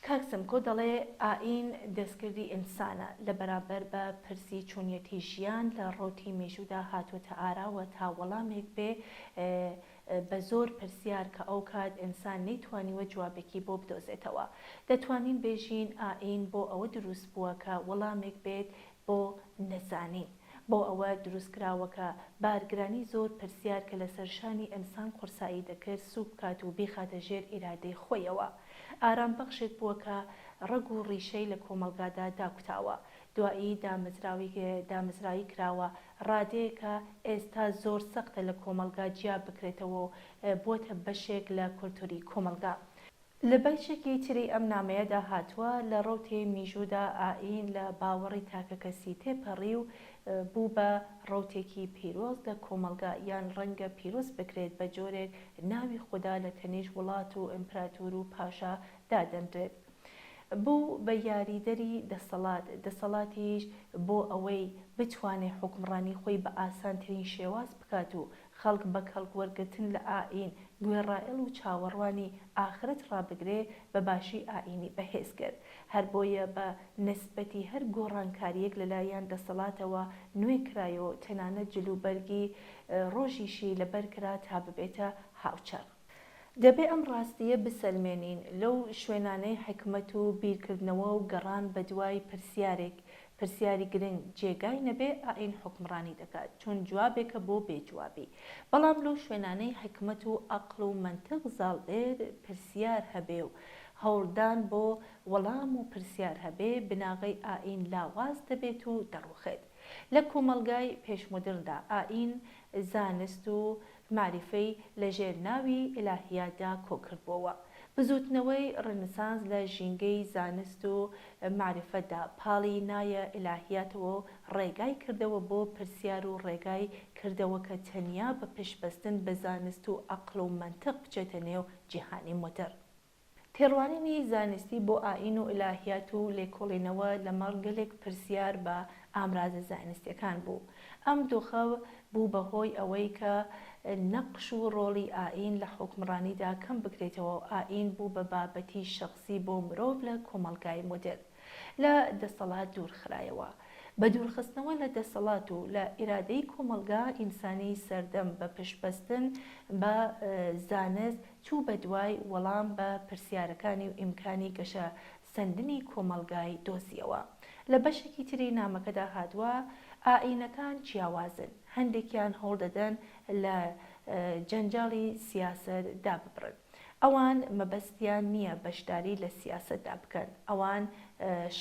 کاکسمکۆ دەڵێ ئاین دەستکردی ئینسانە لە بەرابەر بە پرسی چۆنیەتی ژیان لە ڕۆتی مێژوودا هاتوۆتە ئاراوە تا وەڵامێک بێ بە زۆر پرسیار کە ئەو کات ئینسان نەیتوانیوە جوابێکی بۆ بدۆزێتەوە. دەتوانین بێژین ئاین بۆ ئەوە دروست بووە کە وەڵامێک بێت بۆ نەزانین، بۆ ئەوە دروستکراوەکە بارگرانی زۆر پرسیار کە لە سەرشانی ئینسان قورسایی دەکرد سوب کات و بیخاتە ژێر ئیرادەی خۆیەوە. ئارام بەخشێک بووە کە ڕەگ و ڕیشەی لە کۆمەلگادا داکوتاوە. دوایی دامەزراوی کراوە ڕادەیەکە ئێستا زۆر سەختە لە کۆمەلگا جیا بکرێتەوە و بۆتە بەشێک لە کولتوری کۆمەلگا. لە بەشێکی تری ئەم نامەیەدا هاتووە لە ڕوتێ میژوودا ئاین لە باوەڕی تاکە کەسی تێپەڕی و بوو بە ڕوتێکی پیرۆز لە کۆمەلگا یان ڕەنگە پیرۆز بکرێت بە جۆرێک ناوی خوددا لە تەنیش وڵات و ئیمپراتۆر و پاشا دادەنرێت. بوو بە یاریدەری دەسەڵاتیش بۆ ئەوەی بتوانێت حکمڕانی خۆی بە ئاسانترین شێواز بکات و خەڵک بە کەڵک وەرگرتن لە ئاین گوێڕائێڵ و چاوەڕوانی ئاخرەت ڕابگرێ بە باشی ئاینی بەهێز کرد. هەر بۆیە بە نسبەتی هەر گۆڕانکاریەک لەلایەن دەسەڵاتەوە نوێ کرایەوە تەنانەت جلوبەرگی ڕۆژیشی لەبەرکرا تا ببێتە هاوچەڕ. دەبێ ئەم ڕاستیە بسەلمێنین لەو شوێنانەی حکمت و بیرکردنەوە و گەڕان بە دوای پرسیاری گرنگ جێگای نەبێ ئاین حکمڕانی دەکات چۆن جوابێکە بۆ بێجوابی. بەڵام لەو شوێنانەی حکمت و عەقڵ و منتیق زاڵدێر پرسیار هەبێ و هەوڵدان بۆ وەڵام و پرسیار هەبێ بناغەی ئاین لاواز دەبێت و دەڕوخێت. لە کۆمەلگای پێشمۆدرندا ئاین زانست و معریفەی لە ژێر ناوی ئیلاهیاتدا کۆکردبووەوە. بزوتنەوەی ڕێنسانس لە ژینگەی زانست و معریفەتدا پاڵی نایە ئیلاهیاتەوە ڕێگای کردەوە بۆ پرسیار و ڕێگای کردەوە کە تەنیا بە پشتبەستن بە زانست و عەقڵ و منتیق بچێتە نێو جیهانی مۆدەرن. تێڕوانینی زانستی بۆ ئاین و ئیلاهیات و لێکۆڵینەوە لەمەڕ گەلێک پرسیار بە ئامرازە زانستیەکان بوو. ئەم دۆخە بوو بەهۆی ئەوەی کە نەقش و ڕۆڵی ئاین لە حکمڕانیدا کەم بکرێتەوە و ئاین بوو بە بابەتی شخصی بۆ مرۆڤ لە کۆمەلگای مۆدرن لە دەسەڵات دوورخرایەوە. بە دوورخستنەوە لە دەسەڵات و لە ئیرادەی کۆمەلگا ئینسانی سەردەم بە پشتبەستن بە زانست چوو بە دوای وەڵام بە پرسیارەکانی و ئیمکانی گەشە سەندنی کۆمەلگای دۆزیەوە. لە بەشێکی تری نامەکەدا هاتووە ئاینەکان جیاوازن، هەندێکیان هەوڵ دەدەن لە جەنجاڵی سیاسەت داببڕن. ئەوان مەبەستیان نییە بەشداری لە سیاسەتدا بکەن، ئەوان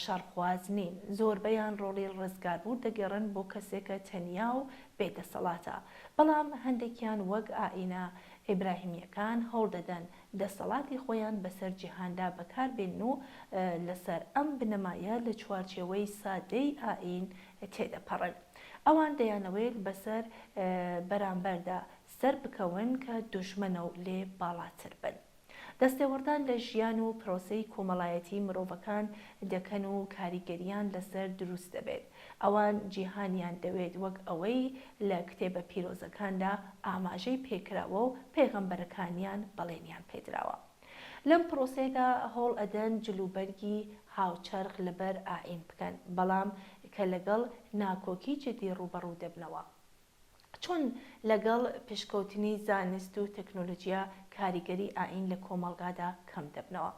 شەڕخواز نین، زۆربەیان ڕۆڵی ڕزگاربوو دەگەڕن بۆ کەسێکە تەنیا و بێدەسەڵاتە. بەڵام هەندێکیان وەک ئاینە ئیبراهیمیەکان هەوڵ دەدەن دەسەڵاتی خۆیان بەسەر جیهاندا بەکاربێنن و لەسەر ئەم بنەمایە لە چوارچێوەی سادەی ئاین تێدەپەڕن. ئەوان دەیانەوێت بەسەر بەرامبەردا سەر بکەون کە دوژمنە و لێ باڵاتر بن. دەستێوەردان لە ژیان و پرۆسەی کۆمەڵایەتی مرۆڤەکان دەکەن و کاریگەریان لەسەر دروست دەبێت. ئەوان جیهانیان دەوێت وەک ئەوەی لە کتێبە پیرۆزەکاندا ئاماژەی پێکراوە و پێغەمبەرەکانیان بەڵێنیان پێدراوە. لەم پرۆسەیەدا هەوڵ ئەدەن جلوبەرگی هاوچەرخ لەبەر ئاین بکەن، بەڵام کە لەگەڵ ناکۆکی جدی ڕوبەڕوو دەبنەوە. چۆن لەگەڵ پشکەوتنی زانست و تەکنۆلۆژیا کاریگەری ئاین لە کۆمەلگادا کەم دەبنەوە.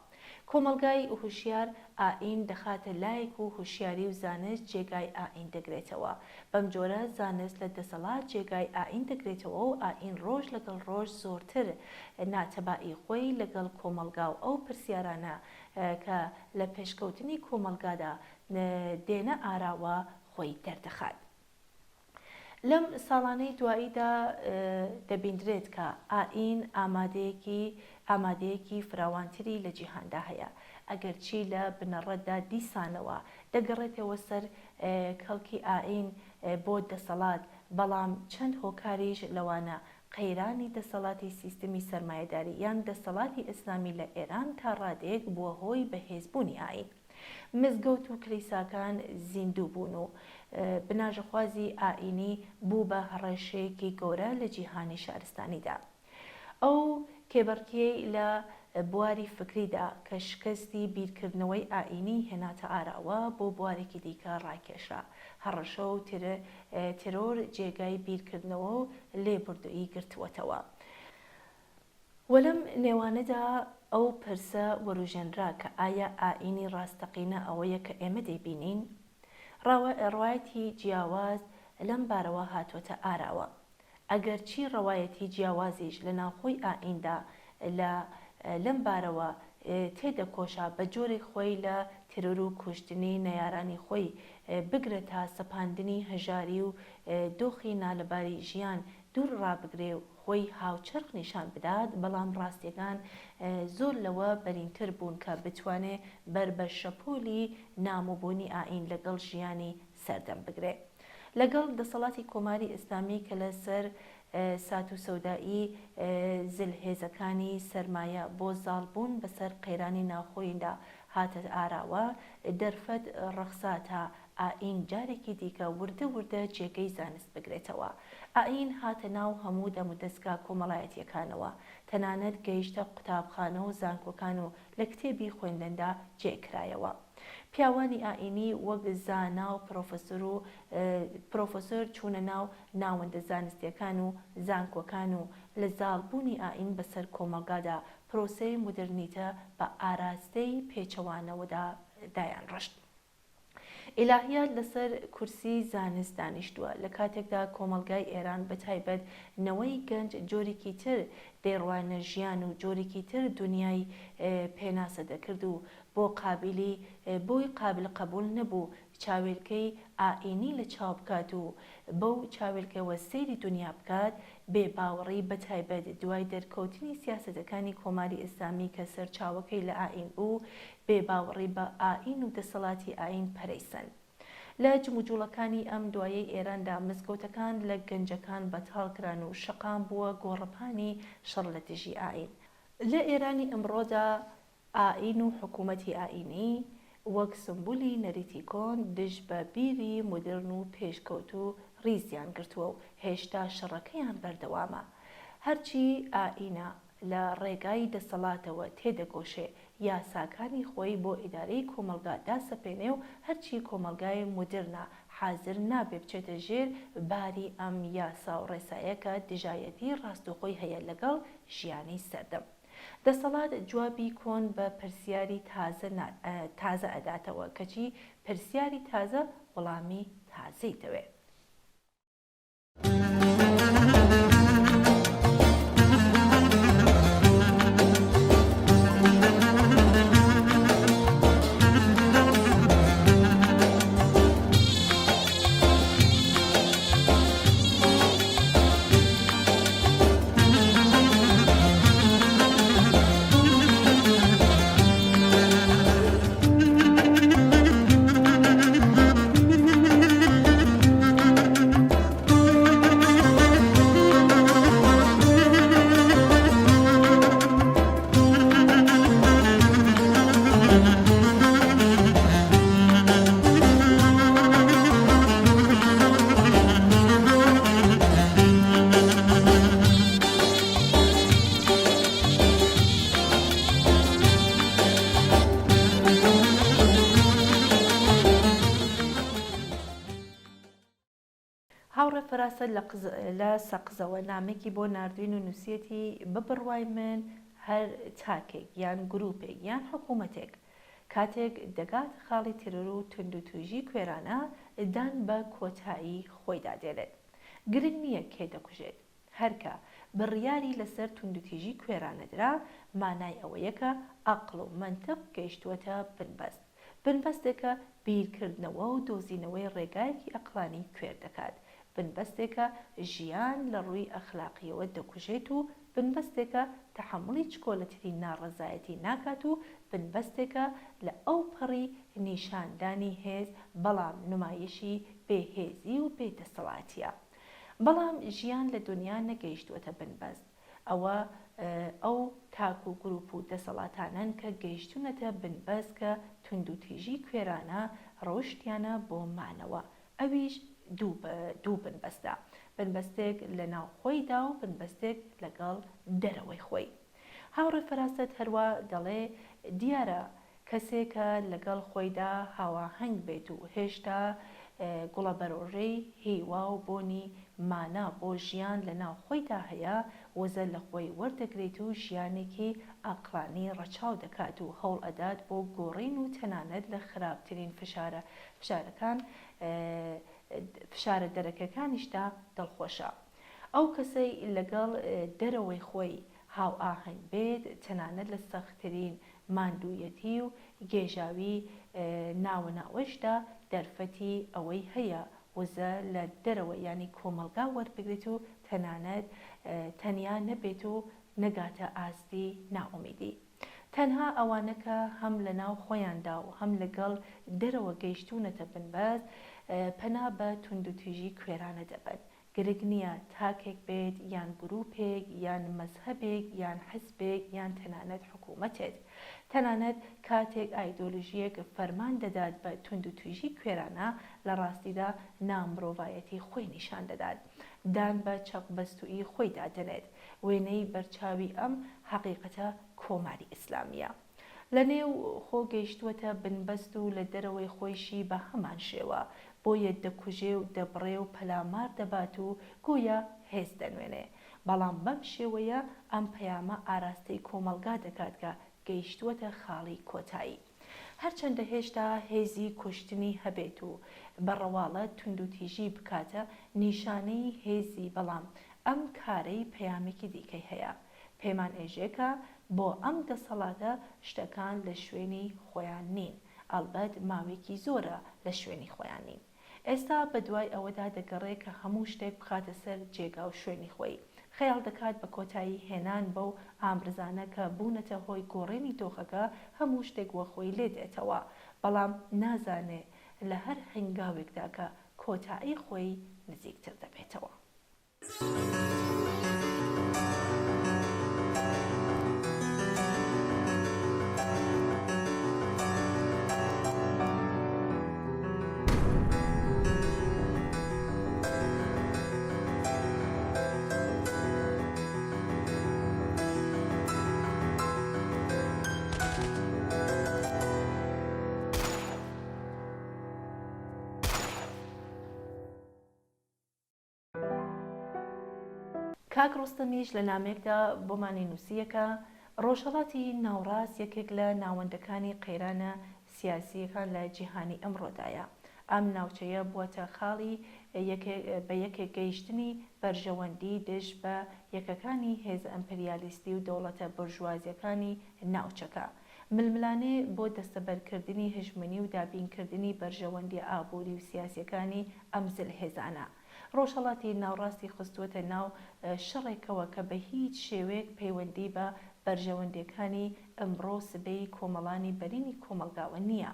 کۆمەلگای هوشیار ئاین دەخاتە لایەک و هوشیاری و زانست جێگای ئاین دەگرێتەوە. بەم جۆرە زانست لە دەسەڵات جێگای ئاین دەگرێتەوە و ئاین ڕۆژ لەگەڵ ڕۆژ زۆرتر ناتەبائی خۆی لەگەڵ کۆمەلگا و ئەو پرسیارانە کە لە پێشکەوتنی کۆمەلگادا دێنە ئاراوە خۆی دەردەخات. لەم ساڵانەی دواییدا دەبیندرێت کە ئاین ئامادەیەکی فراوانتری لە جیهاندا هەیە، ئەگەرچی لە بنەڕەتدا دیسانەوە دەگەڕێتەوە سەر کەڵکی ئاین بۆ دەسەڵات، بەڵام چەند هۆکاریش لەوانە قەیرانی دەسەڵاتی سیستمی سەرمایەداری یان دەسەڵاتی ئیسلامی لە ئێران تا ڕادەیەک بووە هۆی بەهێزبوونی ئاین. مزگەوت و کلیساکان زیندوو بوون و بناژەخوازی ئاینی بوو بە هەڕەشەیەکی گەورە لە جیهانی شارستانیدا. ئەو کێبەرکیەی لە بواری فکریدا کە شکستی بیرکردنەوەی ئاینی هێناتە ئاراوە بۆ بوارێکی دیکە ڕاکێشرا. هەڕەشە و ترۆر جێگای بیرکردنەوە و لێبوردویی گرتووەتەوە. وەلەم نێوانەدا ئەو پرسە وەروژێنرا کە ئایا ئاینی ڕاستەقینە ئەوەیە کە ئێمە دەیبینین؟ ڕەوایەتی جیاواز لەم بارەوە هاتوۆتە ئاراوە. ئەگەرچی ڕەوایەتی جیاوازیش لە ناوخۆی ئایندا لەم بارەوە تێدەکۆشە بە جۆرێک خۆی لە تێرۆر و کوشتنی نەیارانی خۆی بگرێت تا سەپاندنی هەژاری و دۆخی نالەباری ژیان دوور ڕابگرێ و خۆی هاوچەرخ نیشان بدات، بەڵام ڕاستیەکان زۆر لەوە بەرینتر بوون کە بتوانێت بەر بە شەپۆلی نامۆبوونی ئاین لەگەڵ ژیانی سەردەم بگرێ. لەگەڵ دەسەڵاتی کۆماری ئیسلامی کە لەسەر سات و سەودایی زلهێزەکانی سەرمایە بۆ زاڵبوون بەسەر قەیرانی ناوخۆیدا هاتە ئاراوە، دەرفەت ڕەخسا تا ئاین جارێکی دیکە وردە وردە جێگەی زانست بگرێتەوە. ئاین هاتە ناو هەموو دەم و دەستگا کۆمەڵایەتیەکانەوە، تەنانەت گەیشتە قوتابخانە و زانکۆکان و لە کتێبی خوێندندا جێکرایەوە. پیاوانی ئاینی وەک زانا و پرۆفەسۆر چوونە ناو ناوەندە زانستیەکان و زانکۆکان و لە زاڵبوونی ئاین بەسەر کۆمەلگادا پرۆسەی مدرنیتە بە ئاراستەی پێچەوانەوەدا دایانڕشت. ئیلاهیات لەسەر کورسی زانست دانیشتووە، لە کاتێکدا کۆمەلگای ئێران بەتایبەت نەوەی گەنج جۆرێکی تر دەیڕوانە ژیان و جۆرێکی تر دنیای پێناسە دەکرد و بۆی قابل قبول نەبوو چاوێرکەی ئاینی لە چاو بکات و بەو چاوێرکەوە سەیری دنیا بکات، بێباوەڕی بەتایبەت دوای دەرکەوتنی سیاسەتەکانی کۆماری ئیسلامی کە سەرچاوەکەی لە ئاین بوو، بێباوەڕی بە ئاین و دەسەڵاتی ئاین پەرەیسەن. لە جموجوڵەکانی ئەم دوایەی ئێراندا مزگەوتەکان لە گەنجەکان بەتاڵکران و شەقام بووە گۆڕەپانی شەڕ لە دژی ئاین. لە ئێرانی ئەمڕۆدا ئاین و حکوومەتی ئاینی وەک سمبولی نەریتی کۆن دژ بە بیری مدرن و پێشکەوت و ریزیان گرتووە و هێشتا شەڕەکەیان بەردەوامە. هەرچی ئاینە لە ڕێگای دەسەڵاتەوە تێدەگۆشێ، یاساکانی خۆی بۆ ئیدارەی کۆمەلگا داسەپێنێ و هەرچی کۆمەلگای مدرنە حازر نابێ بچێتە ژێر باری ئەم یاسا و ڕێسایەکە دژایەتی ڕاستوخۆی هەیە لەگەڵ ژیانی سەردەم. دەسەڵات جوابی کۆن بە پرسیاری تازە ئەداتەوە، کەچی پرسیاری تازە وەڵامی تازەی دەوێت. هاوڕێ فەراسەت لە سەقزەوە نامێکی بۆ ناردوین و نووسەتی ببڕوای من هەر تاکێک یان گروپێک یان حکوومەتێک کاتێک دەگات خاڵی ترۆر و توندوتوژی کوێرانە دان بە کۆتایی خۆیدا دێڵێت. گرنگ نییە کێ دەکوژێت، هەرکە بڕیاری لەسەر توندوتیژی کوێرانەدرا مانای ئەوەیەکە عەقڵ و مەنتیق گەیشتووەتە بنبەست. بنبەستێکە بیرکردنەوە و دۆزینەوەی ڕێگایەکی ئەقڵانی کوێر دەکات. بنبەستێکە ژیان لە ڕووی ئەخلاقیەوە دەکوژێت و بنبەستێکە تەحەمڵی چکۆلەتری ناڕەزایەتی ناکات و بنبەستێکە لە ئەو پەڕی نیشاندانی هێز بەڵام نمایشی بێهێزی و بێدەسەڵاتیە. بەڵام ژیان لە دنیا نەگەیشتووەتە بنبەست. ئەو تاک و گروپ و دەسەڵاتانن کە گەیشتونەتە بنبەست کە توندوتیژی کوێرانە ڕۆشتیانە بۆ مانەوە. ئەویش دوو بنبەستە، بنبەستێک لە ناوخۆیدا و بنبەستێک لەگەڵ دەرەوەی خۆی. هاوڕێ فەراسەت هەروە دەڵێ دیارە کەسێکە لەگەڵ خۆیدا هاواهەنگ بێت و هێشتا گوڵە بەرۆژەی هیوا و بۆنی مانا بۆ ژیان لە ناوخۆیدا هەیە، وەزە لە خۆی وەردەگرێت و ژیانێکی ئاقلانی ڕەچاو دەکات و هەوڵ ئەدات بۆ گۆڕین و تەنانەت لە خراپترین فشارە دەرەکەکانیشدا دڵخۆشە. ئەو کەسەی لەگەڵ دەرەوەی خۆی هاو ئاهەنگ بێت تەنانەت لە سەختترین ماندوویەتی و گێژاوی ناوە ناوەشدا دەرفەتی ئەوەی هەیە وزە لە دەرەوە ینی کۆمەلگا وەربگرێت و تەنانەت تەنیا نەبێت و نەگاتە ئاستی ناوەمیدی. تەنها ئەوانە کە هەم لە ناو خۆیاندا و هەم لەگەڵ دەرەوە گەیشتونەتە بنبەست پەنا بە توندوتیژی کوێرانە دەبن. گرنگ نییە تاکێک بێت یان گروپێک یان مەزهەبێک یان حزبێک یان تەنانەت حکوومەتێت. تەنانەت کاتێک ئایدۆلۆژیەک فەرمان دەدات بە توندوتیژی کوێرانە لە ڕاستیدا نامرۆڤایەتی خۆی نیشان دەدات. دان بە چەقبەستوئی خۆی دادەنێت. وێنەی بەرچاوی ئەم حەقیقەتە کۆماری ئیسلامیە. لە نێو خۆ گەیشتووەتە بنبەست و لە دەرەوەی خۆیشی بە هەمان شێوە بۆیە دەکوژێ و دەبڕێ و پەلامار دەبات و گویا هێز دەنوێنێ. بەڵام بەم شێوەیە ئەم پەیامە ئاراستەی کۆمەلگا دەکات کە گەیشتووەتە خاڵی کۆتایی. هەرچەندە هێشتا هێزی کوشتنی هەبێت و بەڕەواڵە توندوتیژی بکاتە نیشانەی هێزی، بەڵام ئەم کارەی پەیامێکی دیکەی هەیە. پەیمان ئێژێکە بۆ ئەم دەسەڵاتە شتەکان لە شوێنی خۆیان نین. ئەڵبەت ماوەیەکی زۆرە لە شوێنی خۆیان نین. ئێستا بە دوای ئەوەدا دەگەڕێ کە هەموو شتێک بخاتە سەر جێگا و شوێنی خۆی. خەیاڵ دەکات بە کۆتایی هێنان بەو ئامرزانە کە بوونەتە هۆی گۆڕێنی دۆخەکە هەموو شتێک وە خۆی لێ دێتەوە، بەڵام نازانێ لە هەر هەنگاوێکدا کە کۆتایی خۆی نزیکتر دەبێتەوە. کاک ڕۆستەمیش لە نامێکدا بۆمانی نووسیەکە ڕۆژهەڵاتی ناوڕاست یەکێک لە ناوەندەکانی قەیرانە سیاسیەکان لە جیهانی ئەمڕۆدایە. ئەم ناوچەیە بووەتە خاڵی بە یەکێک گەیشتنی بەرژەوەندی دژ بە یەکەکانی هێزە ئەمپریالیستی و دەوڵەتە بورژوازیەکانی ناوچەکە. ململانێ بۆ دەستەبەرکردنی هژمنی و دابینکردنی بەرژەوەندی ئابووری و سیاسیەکانی ئەم زلهێزانە. ڕۆژهەڵاتی ناوڕاستی خستووەتە ناو شەڕێکەوە کە بە هیچ شێوەیەک پەیوەندی بە بەرژەوەندیەکانی ئەمڕۆ سبەی کۆمەڵانی بەرینی کۆمەلگاوە نییە.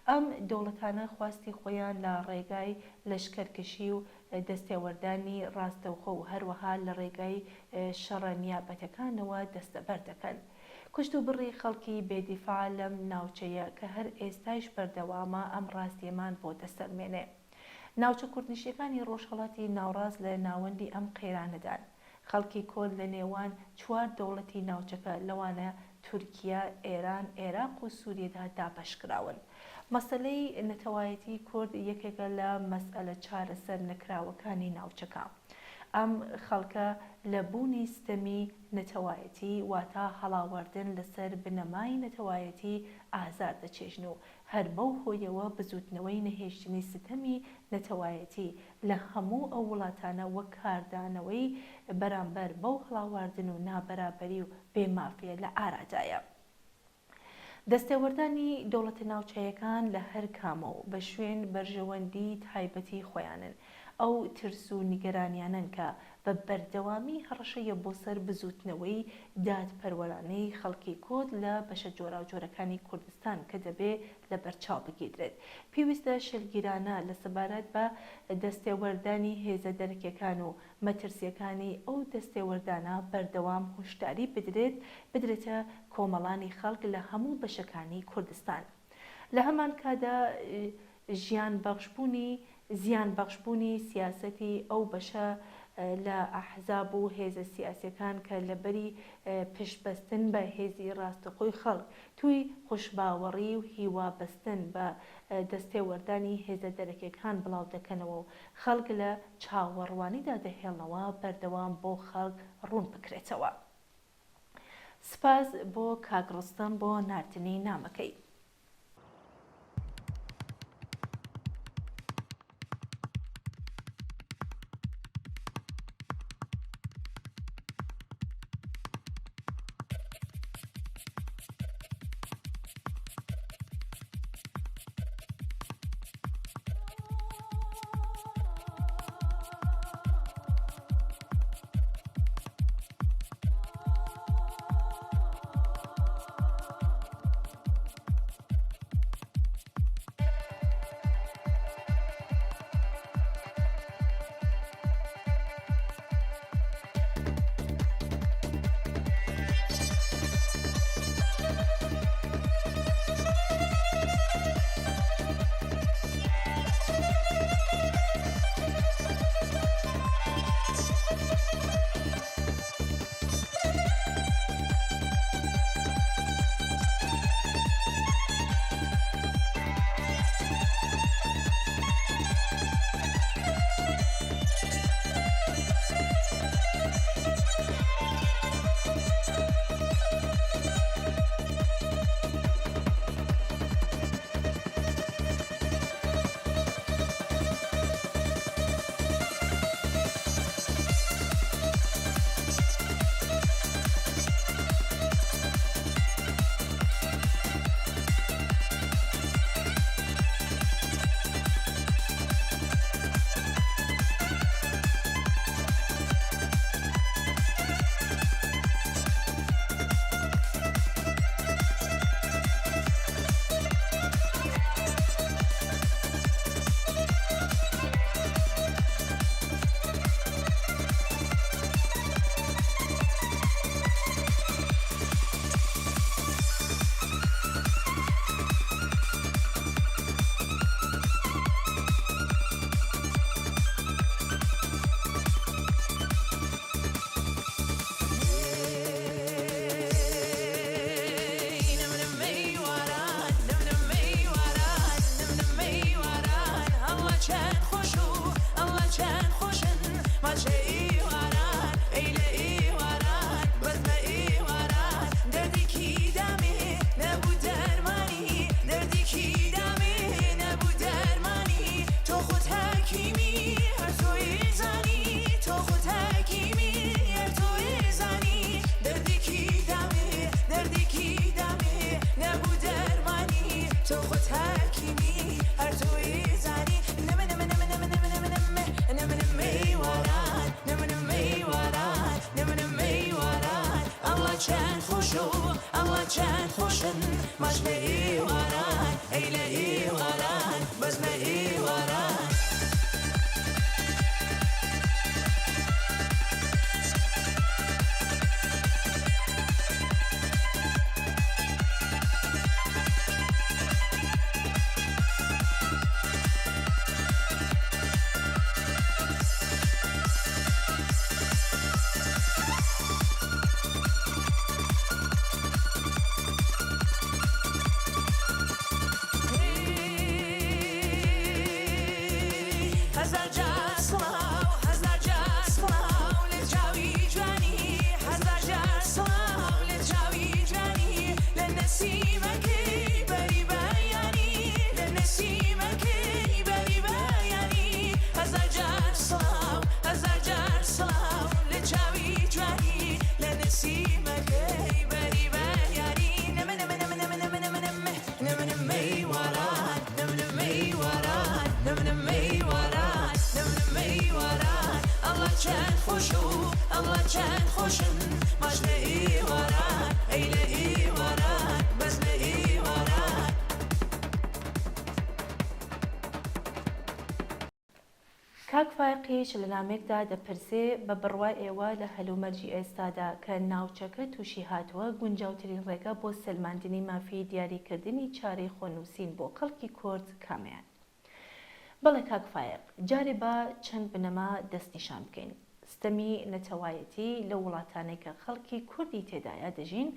ئەم دەوڵەتانە خواستی خۆیان لە ڕێگای لەشکەرکشی و دەستێوەردانی ڕاستەوخۆ و هەروەها لە ڕێگای شەڕە نیابەتەکانەوە دەستەبەر دەکەن. کوشت و بڕی خەڵکی بێدیفاع لەم ناوچەیە کە هەر ئێستاش بەردەوامە ئەم ڕاستیەمان بۆ دەسەلمێنێ. ناوچە کوردنشیەکانی ڕۆژهەڵاتی ناوڕاست لە ناوەندی ئەم قەیرانەدان. خەڵکی کۆل لە نێوان چوار دەوڵەتی ناوچەکە لەوانە تورکیا، ئێران، عێراق و سووریەدا دابەشکراون. مەسەلەی نەتەوایەتی کورد یەکێکە لە مەسئلە چارەسەر نەکراوەکانی ناوچەکە. ئەم خەڵکە لە بوونی ستەمی نەتەوایەتی واتە هەڵاوەردن لەسەر بنەمای نەتەوایەتی ئازار دەچێژن و هەر بەو هۆیەوە بزوتنەوەی نەهێشتنی ستەمی نەتەوایەتی لە هەموو ئەو وڵاتانە وەک کاردانەوەی بەرامبەر بەو هەڵاوەردن و نابەرابەری و بێمافیە لە ئارادایە. دەستێوەردانی دەوڵەتە ناوچەیەکان لە هەر کامە و بە شوێن بەرژەوەندی تایبەتی خۆیانن. ئەو ترس و نیگەرانیانن کە بە بەردەوامی هەڕەشەیە بۆ سەر بزوتنەوەی دادپەروەرانەی خەڵکی کورد لە بەشە جۆراوجۆرەکانی کوردستان کە دەبێ لە بەرچاو بگیرێت. پێویستە شەلگیرانە لە سەبارەت بە دەستێوەردانی هێزە دەرکیەکان و مەترسیەکانی ئەو دەستێوەردانە بەردەوام هۆشداری بدرێتە کۆمەڵانی خەڵک لە هەموو بەشەکانی کوردستان. لە هەمان کادا زیان بەخشبوونی سیاسەتی ئەو بەشە لە ئەحزاب و هێزە سیاسیەکان کە لەبەری پشتبەستن بە هێزی ڕاستەخۆی خەڵک توی خوشباوەڕی و هیوابەستن بە دەستێوەردانی هێزە دەرەکیەکان بڵاو دەکەنەوە و خەڵک لە چاوەڕوانیدا دەهێڵنەوە بەردەوام بۆ خەڵک ڕوون بکرێتەوە. سپاس بۆ کاک ڕۆستەم بۆ ناردنی نامەکەی. چند خوشو الله چند خوشن مش به ایواران ای ل ایواران بس به ایواران کاک فایقیش لە نامێکدا دەپرسێ بە بڕوای ئێوە لە هەلومەرجی ئێستادا کە ناوچەکە تووشی هاتووە گونجاوترین ڕێگە بۆ سلماندنی مافی دیاریکردنی چارەی خۆنووسین بۆ خەڵکی کورد کامیان؟ بەڵێ کاک فایق، جارێ بە چەند بنەما دەستنیشان بکەین. ستەمی نەتەوایەتی لە وڵاتانەی کە خەڵکی کوردی تێدایە دەژین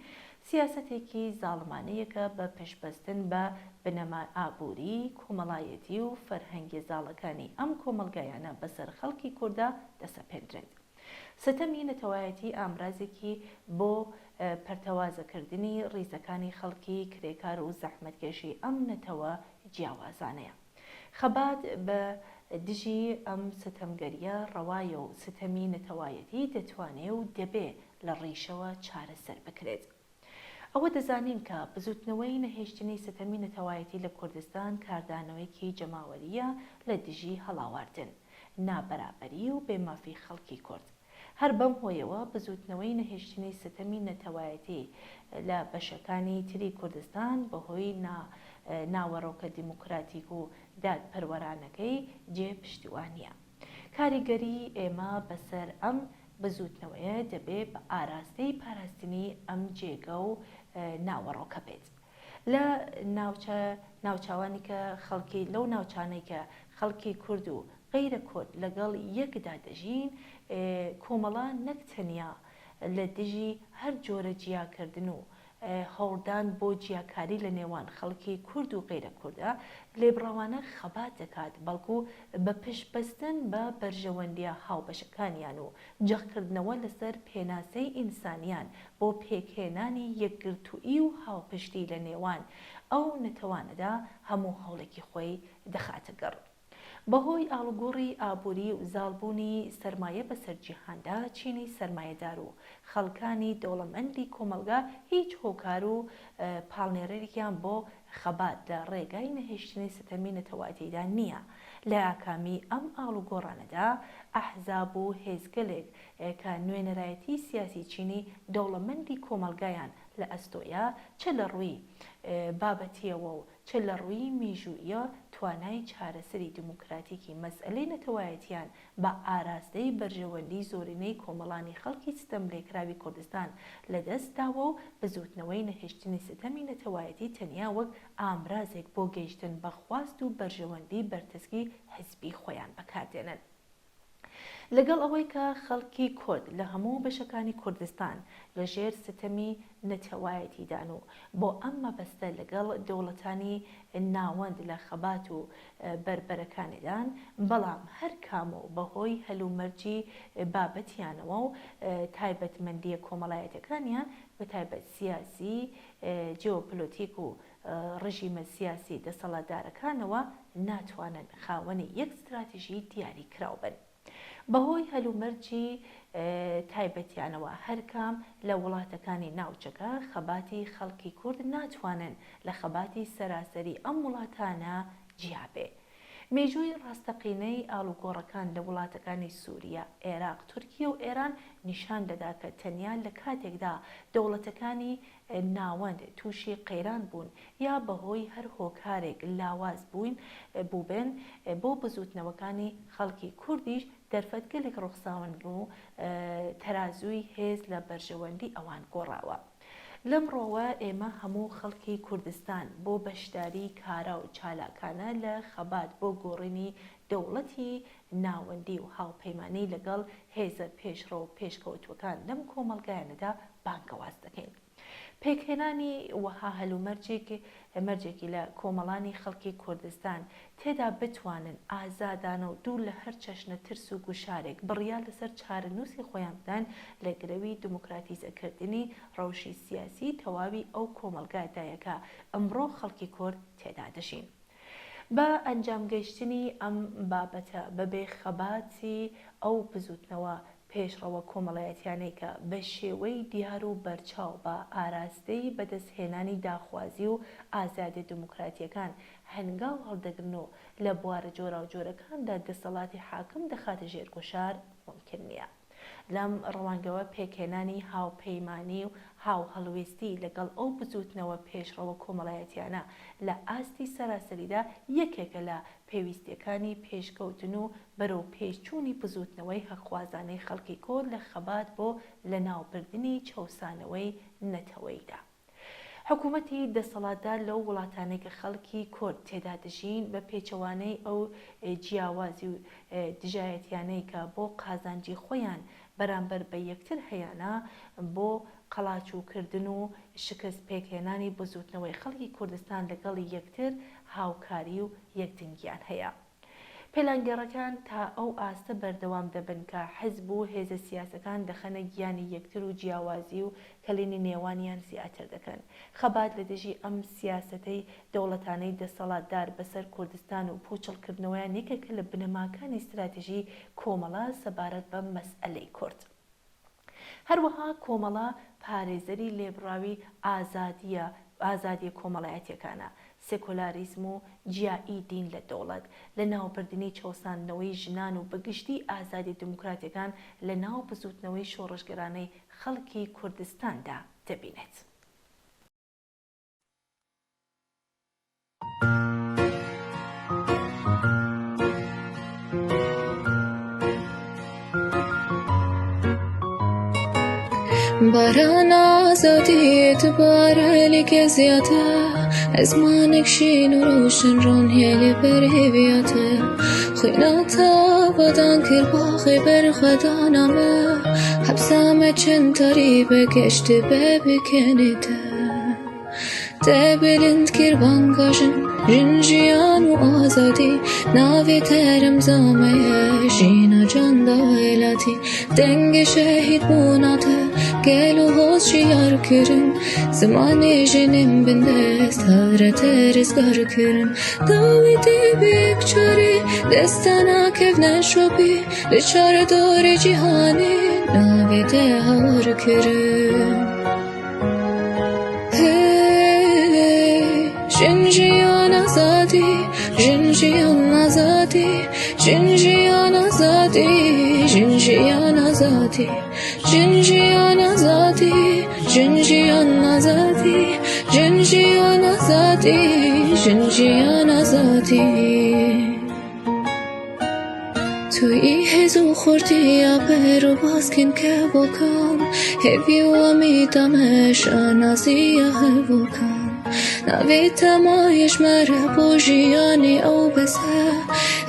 سیاسەتێکی زاڵمانەیەکە بە پێشبەستن بە بنەما ئابووری، کۆمەڵایەتی و فەرهەنگی زاڵەکانی ئەم کۆمەلگایانە بەسەر خەڵکی کووردا دەسەپێنرێت. ستەمی نەتەوایەتی ئامرازێکی بۆ پەرتەوازەکردنی ڕیزەکانی خەڵکی کرێکار و زەحمەتکێشی ئەم نەتەوە جیاوازانەیە. خەبات بە دژی ئەم ستەمگەریە ڕەوایە و ستەمی نەتەوایەتی دەتوانێت و دەبێ لە ڕیشەوە چارەسەر بکرێت. ئەوە دەزانین کە بزوتنەوەی نەهێشتنی ستەمی نەتەوایەتی لە کوردستان کاردانەوەیەکی جەماوەریە لە دژی هەڵاواردن، نابەرابەری و بێمافی خەڵکی کورد. هەر بەم هۆیەوە بزوتنەوەی نەهێشتنی ستەمی نەتەوایەتی لە بەشەکانی تری کوردستان بەهۆی ناوەڕۆکە دیموکراتیک و دادپەروەرانەکەی جێپشتیوانیە. کاریگەری ئێمە بەسەر ئەم بزوتنەوەیە دەبێت بە ئاراستەی پاراستنی ئەم جێگە و ناوەڕۆکە بێت. لە ناوچوانی کە خەڵکی لەو ناوچانەی کە خەڵکی کورد و غەیرە کورد لەگەڵ یەکدا دەژین، کۆمەڵە نەک تەنیا لە دژی هەر جۆرە جیاکردن و هەوڵدان بۆ جیاکاری لە نێوان خەڵکی کورد و غەیرە کووردە لێبڕاوانە خەبات دەکات، بەڵکو بە پشتبەستن بە بەرژەوەندیە هاوبەشەکانیان و جەخکردنەوە لەسەر پێناسەی ئینسانیان بۆ پێکهێنانی یەکگرتووی و هاوپشتی لە نێوان ئەو نەتەوانەدا هەموو هەوڵێکی خۆی دەخاتە گەڕ. بەهۆی ئاڵوگۆڕی ئابووری و زاڵبوونی سەرمایە بەسەر جیهاندا، چینی سەرمایەدار و خەڵکانی دەوڵەمەندی کۆمەلگا هیچ هۆکار و پاڵنێرێکیان بۆ خەبات لە ڕێگای نەهێشتنی ستەمی نەتەوایەتیدا نییە. لە یاکامی ئەم ئاڵوگۆڕانەدا ئەحزاب و هێزگەلێک کە نوێنەرایەتی سیاسی چینی دەوڵەمەندی کۆمەلگایان لە ئەستۆیە چ لە ڕووی بابەتیەوە و چ لە ڕووی میژوویە توانای چارەسەری دیموکراتیکی مەسئلەی نەتەوایەتیان بە ئاراستەی بەرژەوەندی زۆرینەی کۆمەڵانی خەڵکی ستەم لێکراوی کوردستان لەدەستداوە و بزوتنەوەی نەهێشتنی ستەمی نەتەوایەتی تەنیا وەک ئامرازێک بۆ گەیشتن بە خواست و بەرژەوەندی بەرتەسکی حزبی خۆیان بەکاردێنن. لەگەڵ ئەوەی کە خەڵکی کورد لە هەموو بەشەکانی کوردستان لەژێر ستەمی نەتەوایەتیدان و بۆ ئەم مەبەستە لەگەڵ دەوڵەتانی ناوەند لە خەبات و بربەرەکانیدان، بەڵام هەر کام و بەهۆی هەلومەرجی بابەتیانەوە و تایبەتمەندیە کۆمەڵایەتەکانیان بە تایبەت سیاسی، جیۆپۆلیتیک و ڕژیمە سیاسی دەسەڵاتدارەکانەوە ناتوانن خاوەنی یەک استراتیژی دیاری کراو بن. بەهۆی هەلومەرجی تایبەتیانەوە هەرکام لە وڵاتەکانی ناوچەکە خەباتی خەڵکی کورد ناتوانن لە خەباتی سەراسەری ئەم وڵاتانە جیابێ. مێژووی ڕاستەقینەی ئاڵوگۆڕەکان لە وڵاتەکانی سووریا، عێراق، تورکیە و ئێران نیشان دەدا کە تەنیا لە کاتێکدا دەوڵەتەکانی ناوەند تووشی قەیران بوون یا بەهۆی هەر هۆکارێک لاواز بووبێن بۆ بزوتنەوەکانی خەڵکی کوردیش دەرفەتگەلێک ڕوخساون و تەرازووی هێز لە بەرژەوەندی ئەوان گۆڕاوە. لەمڕۆوە ئێمە هەموو خەڵکی کوردستان بۆ بەشداری کارا و چالاکانە لە خەبات بۆ گۆڕینی دەوڵەتی ناوەندی و هاوپەیمانی لەگەڵ هێزە پێشڕۆ و پێشکەوتوەکان لەم کۆمەڵگایانەدا بانگەواز دەکەین. پێکهێنانی وەها هەلومەرجێکی لە کۆمەڵانی خەڵکی کوردستان تێدا بتوانن ئازادانە و دوور لە هەر چەشنە ترس و گوشارێک بڕیار لەسەر چارەنووسی خۆیان بدەن لە گرەوی دموکراتیزەکردنی ڕەوشی سیاسی تەواوی ئەو کۆمەڵگادایەکە ئەمڕۆ خەڵکی کورد تێدا دەژین. بە ئەنجامگەیشتنی ئەم بابەتە بەبێ خەباتی ئەو بزوتنەوە پێشڕەوە کۆمەڵایەتیانەی کە بە شێوەی دیار و بەرچاو بە ئاراستەی بەدەستهێنانی داخوازی و ئازادی دموکراتیەکان هەنگاو هەڵدەگرن و لە بوارە جۆرا و جۆرەکاندا دەسەڵاتی حاکم دەخاتە ژێرگۆشار ممکن نییە. لەم ڕەوانگەوە پێکهێنانی هاوپەیمانی و هاو هەڵوێستی لەگەڵ ئەو بزوتنەوە پێشڕەوە کۆمەڵایەتیانە لە ئاستی سەراسەریدا یەکێکە لە پێویستیەکانی پێشکەوتن و بەرەو پێشچوونی بزوتنەوەی هەخوازانەی خەڵکی کورد لە خەبات بۆ لەناوبردنی چەوسانەوەی نەتەوەیدا. حکوومەتی دەسەڵاتدار لەو وڵاتانەی کە خەڵکی کورد تێدا دەژین بە پێچەوانەی ئەو جیاوازی و دژایەتیانەی کە بۆ قازانجی خۆیان بەرامبەر بە یەکتر هەیەنا بۆ قەڵاچووکردن و شکست پێکهێنانی بزوتنەوەی خەڵکی کوردستان لەگەڵی یەکتر هاوکاری و یەکدنگیان هەیە. پێلانگەڕەکان تا ئەو ئاستە بەردەوام دەبن کە حزب و هێزە سیاسەکان دەخەنە گیانی یەکتر و جیاوازی و کەلێنی نێوانیان زیاتر دەکەن. خەبات لە دژی ئەم سیاسەتەی دەوڵەتانەی دەسەڵاتدار بەسەر کوردستان و پوچەڵکردنەوەیان یەکێکە لە بنەماکانی استراتیژی کۆمەڵە سەبارەت بە مەسئلەی کورد. هەروەها کۆمەڵە پارێزەری لێبڕاوی ئازادی کۆمەڵایەتیەکانە، سێکۆلاریزم و جیایی دین لە دەوڵەت، لە ناوبردنی چەوساندنەوەی ژنان و بەگشتی ئازادی دموکراتیەکان لە ناو بزوتنەوەی شۆڕشگەرانەی خەڵکی کوردستاندا دەبینێت. باران آزادیت بارەلێکە زیاتە ئەزمانێک شین و ڕۆشن ڕۆن هێلێ بەرهێویاتە خوێناتە بەدان کرد باخی بەرخەدانامە حەبسامە چەند تاری بەگەشتە بە بکەنێتە دەبلند کرد بانگاژن ژنجیان و ئازادی ناوێتە رەمزامەیە ژینە جاندا وێلاتی دەنگە شەهید بووناتە گەل و هۆزی یارکردن زمانێ ژنم بندەست هەورەتە ڕزگارکردن داوی دێبێک چارێ دەستە ناکەونە شۆپی لە چارە دۆرە جیهانێ ناوێتە هەوارکردن ژنجیان ئازادی ژنجیان ئازادی ژنجیان ئازادی ژنجیان ئازادی ژنجیان ئازادی ژنجیان ئازادی ژنجیان ئازادی ژنجیان ئازادی توی هێز و خوردی ئابەر و باسکین کە بۆکان هێوی وەمی دەمەشە نازیە هەبووکان ناوێتە مایەشمەرە بۆ ژیانی ئەو بەسە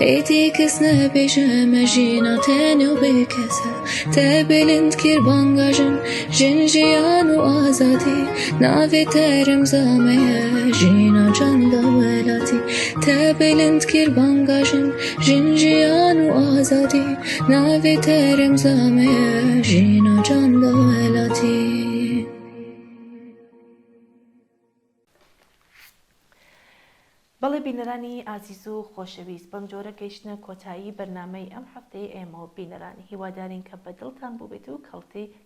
هێدی کەس نەبێژەمە ژینە تێنێ و بێکەسە تەبلند کرد بانگاژن ژنجیان و ئازادی ناوێتە رەمزامەیە ژینە جاندا وێلاتی تەبلند کرد بانگاژن ژنجیان و ئازادی ناوێتە رەمزامەیە ژینە جاندا وێلاتی. بەڵێ بینەرانی ئازیز و خۆشەویست بەم جۆرە گەیشتنە کۆتایی بەرنامەی ئەم هەفتەی ئێمە و بینەرانی هیوادارین کە بەدڵتان بوو بێت و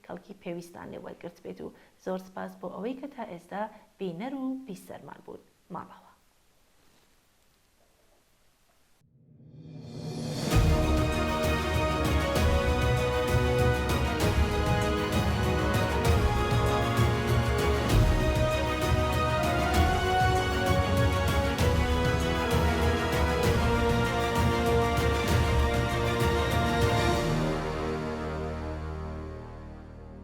کەڵکی پێویستان لێ وەرگرت بێت و زۆر سپاس بۆ ئەوەی کە تا ئێستا بینەر و بیسەرمان بوون. ماڵەوە.